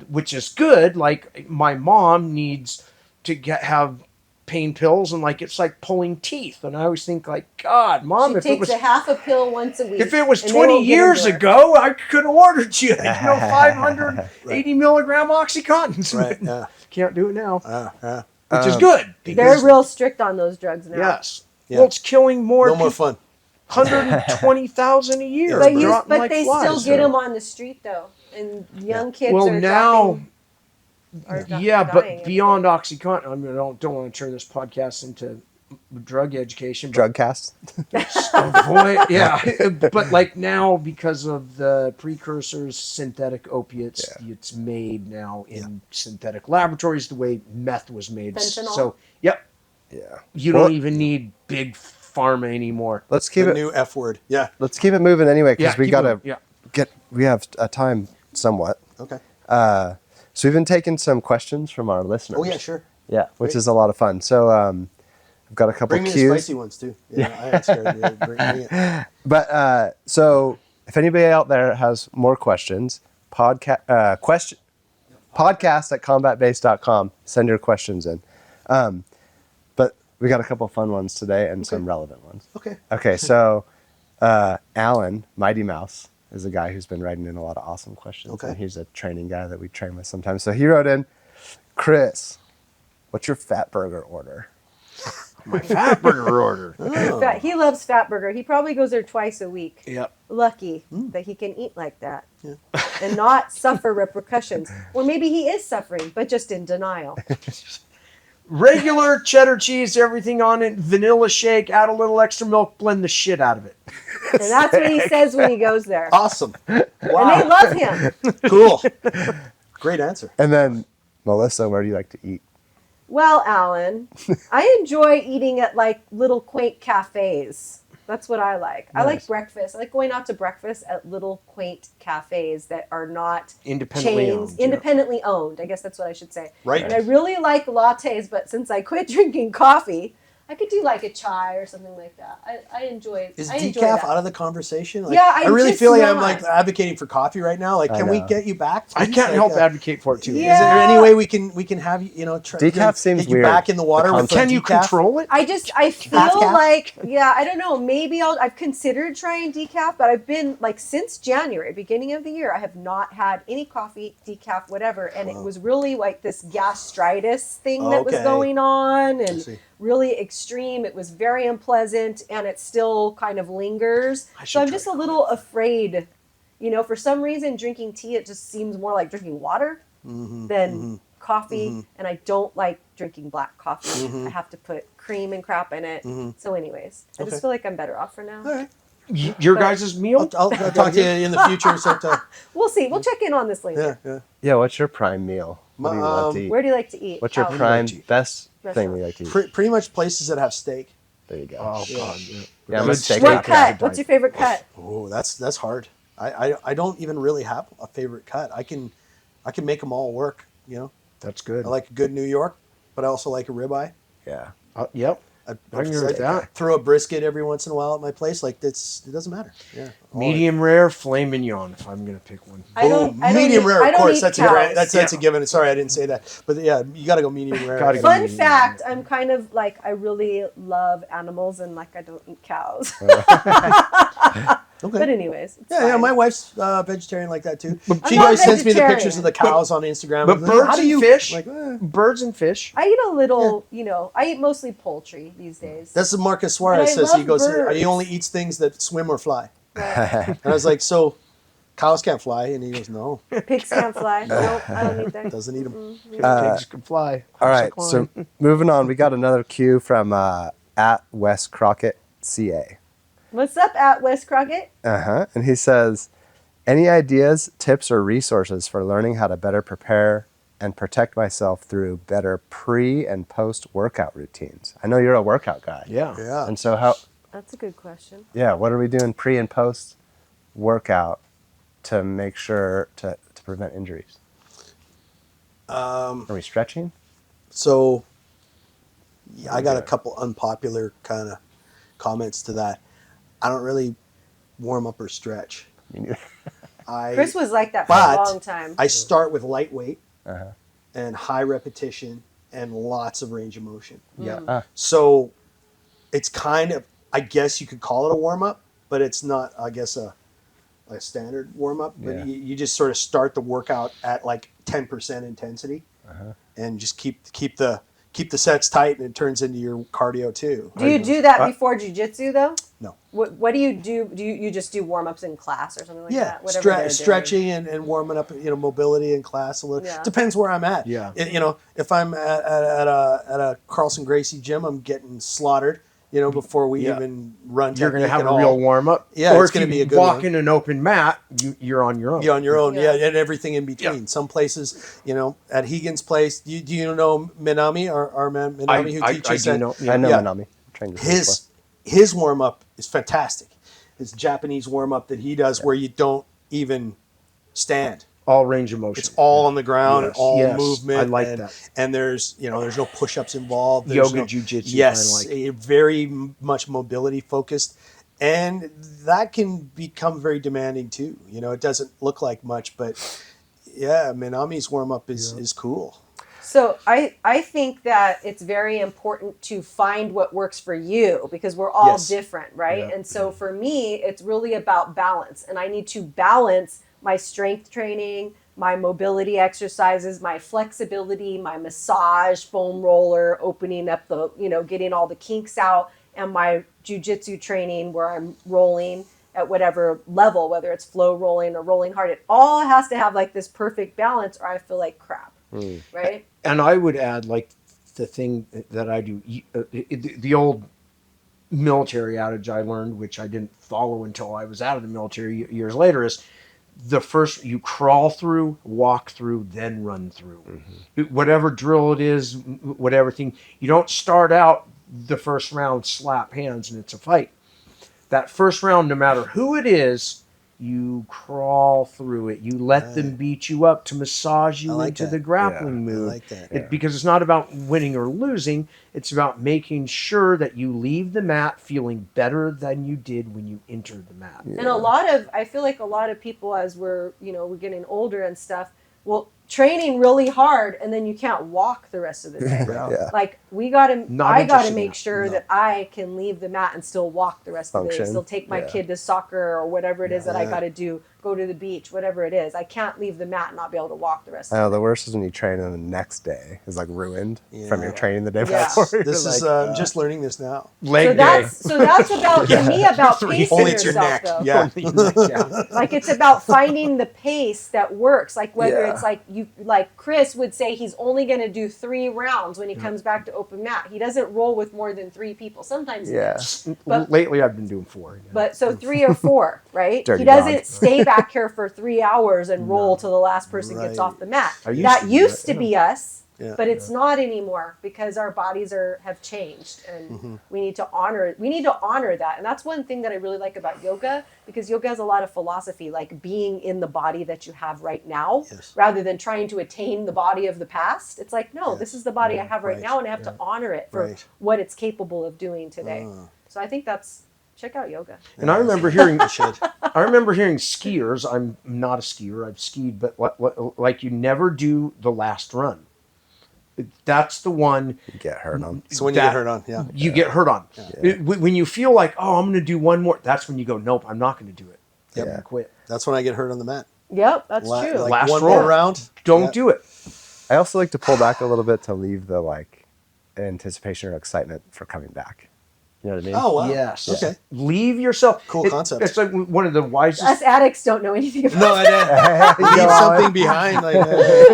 which is good, like, my mom needs to have pain pills, and like it's like pulling teeth. And I always think, like, God, Mom, She if it takes was a half a pill once a week. if it was and they 20 won't get 'em years there. ago, I could have ordered you, 580 milligram OxyContins. Right, yeah. Can't do it now, Yeah. which is good. They're Because, real strict on those drugs now. yes. Yeah. Well, it's killing more No more people. fun. 120,000 a year. But, dropping but like they flies. still get them on the street though, and young kids Well, are now, dying but every beyond day. OxyContin, I mean, I don't want to turn this podcast into drug education. But Drug cast. boy, yeah. But like now, because of the precursors, synthetic opiates, it's made now in synthetic laboratories the way meth was made. Fentanyl? So, yep. Yeah. You don't even need big pharma anymore. Let's keep The it. new F word. Yeah. Let's keep it moving anyway because we keep gotta moving. we have a time somewhat. Okay. So we've been taking some questions from our listeners. Oh yeah, sure. Yeah, which Great. is a lot of fun. So I've got a couple Bring me the cues. spicy ones too. Yeah, I ain't scared. Yeah, bring it. But so if anybody out there has more questions, podcast at combatbase.com. Send your questions in. But we got a couple fun ones today and some relevant ones. Okay. Okay, so Alan, Mighty Mouse, is a guy who's been writing in a lot of awesome questions. Okay. And he's a training guy that we train with sometimes. So he wrote in, Chris, what's your fat burger order? My fat burger order. He loves Fatburger. He probably goes there twice a week. Yep. Lucky that he can eat like that and not suffer repercussions. Or maybe he is suffering, but just in denial. Regular cheddar cheese, everything on it, vanilla shake, add a little extra milk, blend the shit out of it. And that's what he says when he goes there. Awesome. And Wow. they love him. Cool. Great answer. And then, Melissa, where do you like to eat? Well, Alan, I enjoy eating at like little quaint cafes. That's what I like. Nice. I like breakfast. I like going out to breakfast at little quaint cafes that are not independently chains, owned. Independently owned. I guess that's what I should say. Right. And I really like lattes, but since I quit drinking coffee, I could do like a chai or something like that. I enjoy. Is I enjoy decaf that. out of the conversation? Like, Yeah, I really just feel like not. I'm like advocating for coffee right now. Like, can we get you back? I Please? can't Like, help advocate for it too. Yeah. Is there any way we can have you? You know, Decaf seems get you weird. back in the water. With Can you decaf? control it? I feel Half-calf? like, yeah, I don't know. Maybe I've considered trying decaf, but I've been like since January, beginning of the year, I have not had any coffee, decaf, whatever. And it was really like this gastritis thing that was going on and really extreme. It was very unpleasant and it still kind of lingers. So I'm just a little afraid. You know, for some reason, drinking tea, it just seems more like drinking water than coffee. And I don't like drinking black coffee. I have to put cream and crap in it. So anyways, I just feel like I'm better off for now. All right. Your guys' meal? I'll talk to you in the future sometime. We'll see. We'll check in on this later. Yeah, what's your prime meal? What do you love to eat? Where do you like to eat? What's your Out? prime best Restaurant. thing you like to eat? Pretty much places that have steak. There you go. Oh, God. Yeah, I'm a steak What guy. cut? What's your favorite cut? Oh, that's hard. I don't even really have a favorite cut. I can make them all work. You know, That's good. I like a good New York, but I also like a ribeye. Yeah. Yep. I agree with that. Throw a brisket every once in a while at my place. Like it doesn't matter. Yeah. Medium rare, filet mignon, if I'm going to pick one. Medium rare, of course. That's cows. a given. Sorry, I didn't say that. But yeah, you got to go medium rare. Fun fact, I'm kind of like, I really love animals and like I don't eat cows. Okay. But anyways. It's Yeah, fine. my wife's vegetarian like that too. I'm She not always sends me the vegetarian. pictures of the cows on Instagram. But I'm like, birds how do and you fish? Like, Birds and fish. I eat a little, you know, I eat mostly poultry these days. That's what Marcus But Suarez I says. love He goes, birds. he only eats things that swim or fly. And I was like, so cows can't fly? And he goes, no, Pigs can't fly. Nope, I don't eat that. doesn't eat them. Pigs can fly. All right, so moving on, we got another cue from at Wes Crockett CA. What's up, at Wes Crockett? And he says, any ideas, tips, or resources for learning how to better prepare and protect myself through better pre and post workout routines? I know you're a workout guy. Yeah. And so That's a good question. what are we doing pre and post workout to make sure to prevent injuries? Are we stretching? So I got a couple unpopular kind of comments to that. I don't really warm up or stretch. Chris was like that for a long time. I start with lightweight and high repetition and lots of range of motion. Yeah. So it's kind of, I guess you could call it a warm up, but it's not, I guess, a standard warm up. But you just sort of start the workout at like 10% intensity and just keep the sets tight, and it turns into your cardio too. Do you do that before jiu-jitsu though? No. What do you do? Do you just do warm-ups in class or something like that? Whatever they're doing. Stretching and warming up, mobility in class a little. Yeah. Depends where I'm at. Yeah. If I'm at a Carlson Gracie gym, I'm getting slaughtered. Before we even run. You're going to have and a all. real warm up. Yeah, or it's if going you to be a good walk one. in an open mat, you're on your own. You're on your own, Yeah. and everything in between. Yeah. Some places, at Higgins' place. Do you know Menamy, our man Menamy, who teaches I that? do know. I know Yeah. Menamy. Trained with him His warm up is fantastic. His Japanese warm up that he does, where you don't even stand. All range of motion. It's all on the ground, and all Yes. movement. I like and, that. And there's no push-ups involved. There's Yoga, no, jiu-jitsu. Yes, kinda like. very much mobility focused, and that can become very demanding too. It doesn't look like much, but yeah, Menami's warm-up is cool. So I think that it's very important to find what works for you, because we're all different, right? Yeah. And so for me, it's really about balance, and I need to balance my strength training, my mobility exercises, my flexibility, my massage, foam roller, opening up the, getting all the kinks out, and my jiu-jitsu training where I'm rolling at whatever level, whether it's flow rolling or rolling hard. It all has to have like this perfect balance, or I feel like crap, right? And I would add, like, the thing that I do, the old military adage I learned, which I didn't follow until I was out of the military years later, is the first you crawl through, walk through, then run through. Whatever drill it is, whatever thing, you don't start out the first round slap hands and it's a fight. That first round, no matter who it is, you crawl through it. You let them beat you up to massage you into the grappling move. I like that. Because it's not about winning or losing. It's about making sure that you leave the mat feeling better than you did when you entered the mat. And I feel like a lot of people, as we're getting older and stuff, training really hard, and then you can't walk the rest of the day. Like I gotta make sure that I can leave the mat and still walk the rest of the day. Still take my kid to soccer or whatever it is that I gotta do. Go to the beach, whatever it is. I can't leave the mat and not be able to walk the rest of the day. The worst is when you train and the next day is like ruined from your training the day before. This is I'm just learning this now. Leg day. So that's about to me about pacing Only it's your yourself, neck. though. Yeah. Like it's about finding the pace that works. Like whether it's like Chris would say he's only going to do 3 rounds when he comes back to open mat. He doesn't roll with more than 3 people. Sometimes he does. But lately I've been doing 4. But so 3 or 4, right? Dirty He doesn't dog. stay back here for 3 hours and roll till the last person gets off the mat. That used to be us. Yeah. But it's not anymore because our bodies have changed, and we need to honor that. And that's one thing that I really like about yoga, because yoga has a lot of philosophy, like being in the body that you have right now, rather than trying to attain the body of the past. It's like, no, this is the body I have right now, and I have to honor it for what it's capable of doing today. So I think check out yoga. And I remember hearing skiers. I'm not a skier. I've skied, but like you never do the last run. That's the one You get hurt on. So when you get hurt on, you get hurt on. When you feel like, oh, I'm going to do one more, that's when you go, nope, I'm not going to do it. I'm going to quit. That's when I get hurt on the mat. Yep, that's true. Like Last one roll. more round. Don't do it. I also like to pull back a little bit to leave the anticipation or excitement for coming back. You know what I mean? Oh, wow. Yes. Okay. Leave yourself. Cool concept. It's like one of the wisest. Us addicts don't know anything about No, I didn't. Leave something behind. Like,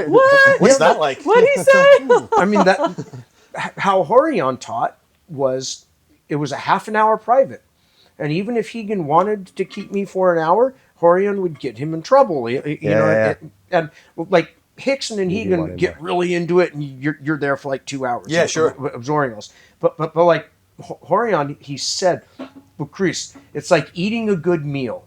What? what's that like? What did he say? I mean, how Horion taught was it was a half an hour private. And even if Hegan wanted to keep me for an hour, Horion would get him in trouble. You know, and like Hickson and Hegan get really into it, and you're there for like 2 hours. Yeah, sure. Absorbing us. But like Horion, he said, well, Chris, it's like eating a good meal.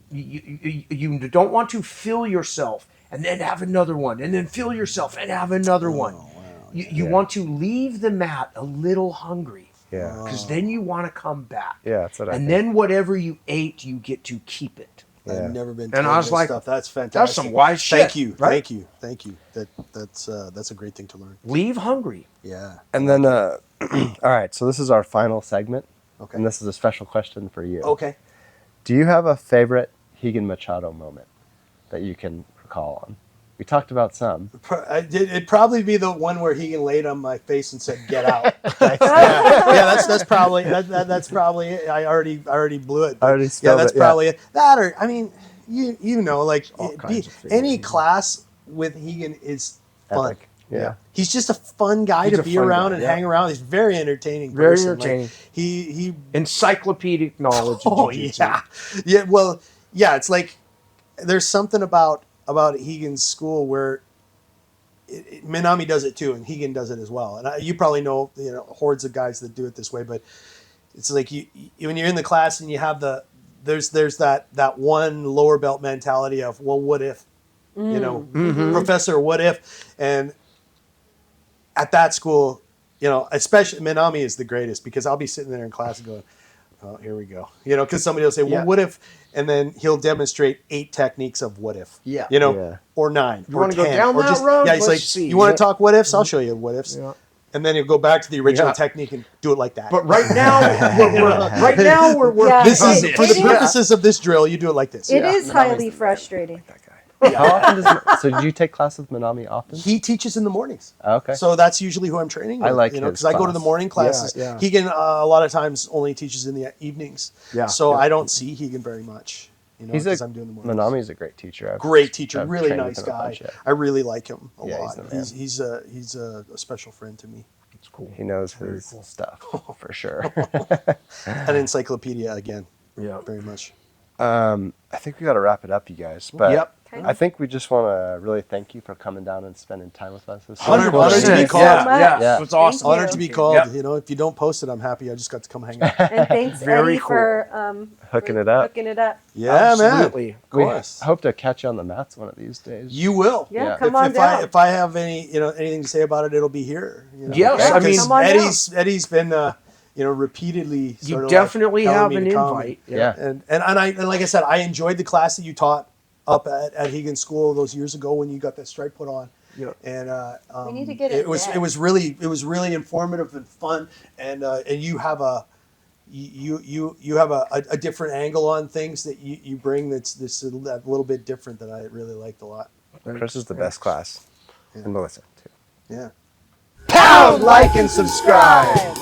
You don't want to fill yourself and then have another one, and then fill yourself and have another one. Wow. You want to leave the mat a little hungry. Yeah. Because then you want to come back. Yeah, that's what I think. And then whatever you ate, you get to keep it. I've never been. And I was like, stuff. That's fantastic. That's some wise shit. Thank you, right? thank you. That's a great thing to learn. Leave hungry. Yeah. And then, all right, so this is our final segment. Okay. And this is a special question for you. Okay. Do you have a favorite Rigan Machado moment that you can recall on? We talked about some. It'd probably be the one where he laid on my face and said, "Get out." That's probably that's probably it. I already blew it. That's probably it. That, or I mean, you know, like any class with Hegan is fun. Epic. Yeah. He's just a fun guy to be around and hang around. He's very entertaining. Very person. entertaining. Like, he encyclopedic knowledge. Of jiu-jitsu. yeah. Well, yeah. It's like there's something about Hegan's school where Menamy does it too, and Hegan does it as well. And you probably know, hordes of guys that do it this way, but it's like you when you're in the class and you have there's that one lower belt mentality of, well, what if, Professor, what if? And at that school, especially Menamy is the greatest, because I'll be sitting there in class and going, oh, here we go. Because somebody will say, well, what if? And then he'll demonstrate 8 techniques of what if. Yeah. Or 9. You or want to 10, go down or that just, road? Yeah, he's like, See. you want to talk what ifs? I'll show you what ifs. Yeah. And then he'll go back to the original technique and do it like that. But right now, we're working. Yeah, this is it for the is. purposes of this drill. You do it like this. It is highly frustrating. That guy. How often so did you take class with Menamy often? He teaches in the mornings. Okay. So that's usually who I'm training with. I like because I go to the morning classes. Yeah. Hegan a lot of times only teaches in the evenings. Yeah. So I don't see Hegan very much. You know, He's because I'm doing the Muay. Menamy's a great teacher. Great teacher, I've really trained with nice him a guy. bunch, yeah. I really like him a Yeah, lot. he's the man. He's a special friend to me. It's cool. He knows his stuff for sure. An encyclopedia again. Yeah. Very much. I think we got to wrap it up, you guys. But Yep. Okay. I think we just want to really thank you for coming down and spending time with us. This was Honored cool. to be called. Yeah. It's awesome. Thank Honored to be you. called. Yep. You know, if you don't post it, I'm happy. I just got to come hang out. And thanks, Very Eddie, cool. for Hooking it up. hooking it up. Yeah, Absolutely. man. Of We course. hope to catch you on the mats one of these days. You will. Yeah, Yeah. come on if down. if I have anything to say about it, it'll be here. You know? Yes, I mean- Because Come on down. Eddie's been repeatedly. You sort of definitely like have telling an me to come. invite. Yeah. And like I said, I enjoyed the class that you taught up at Higgins School those years ago when you got that stripe put on. Yeah. And We need to get it was again. it was really informative and fun, and you have a different angle on things that you bring that's that little bit different that I really liked a lot. Chris is the best class. And Melissa, too. Yeah. Pound, like, and subscribe.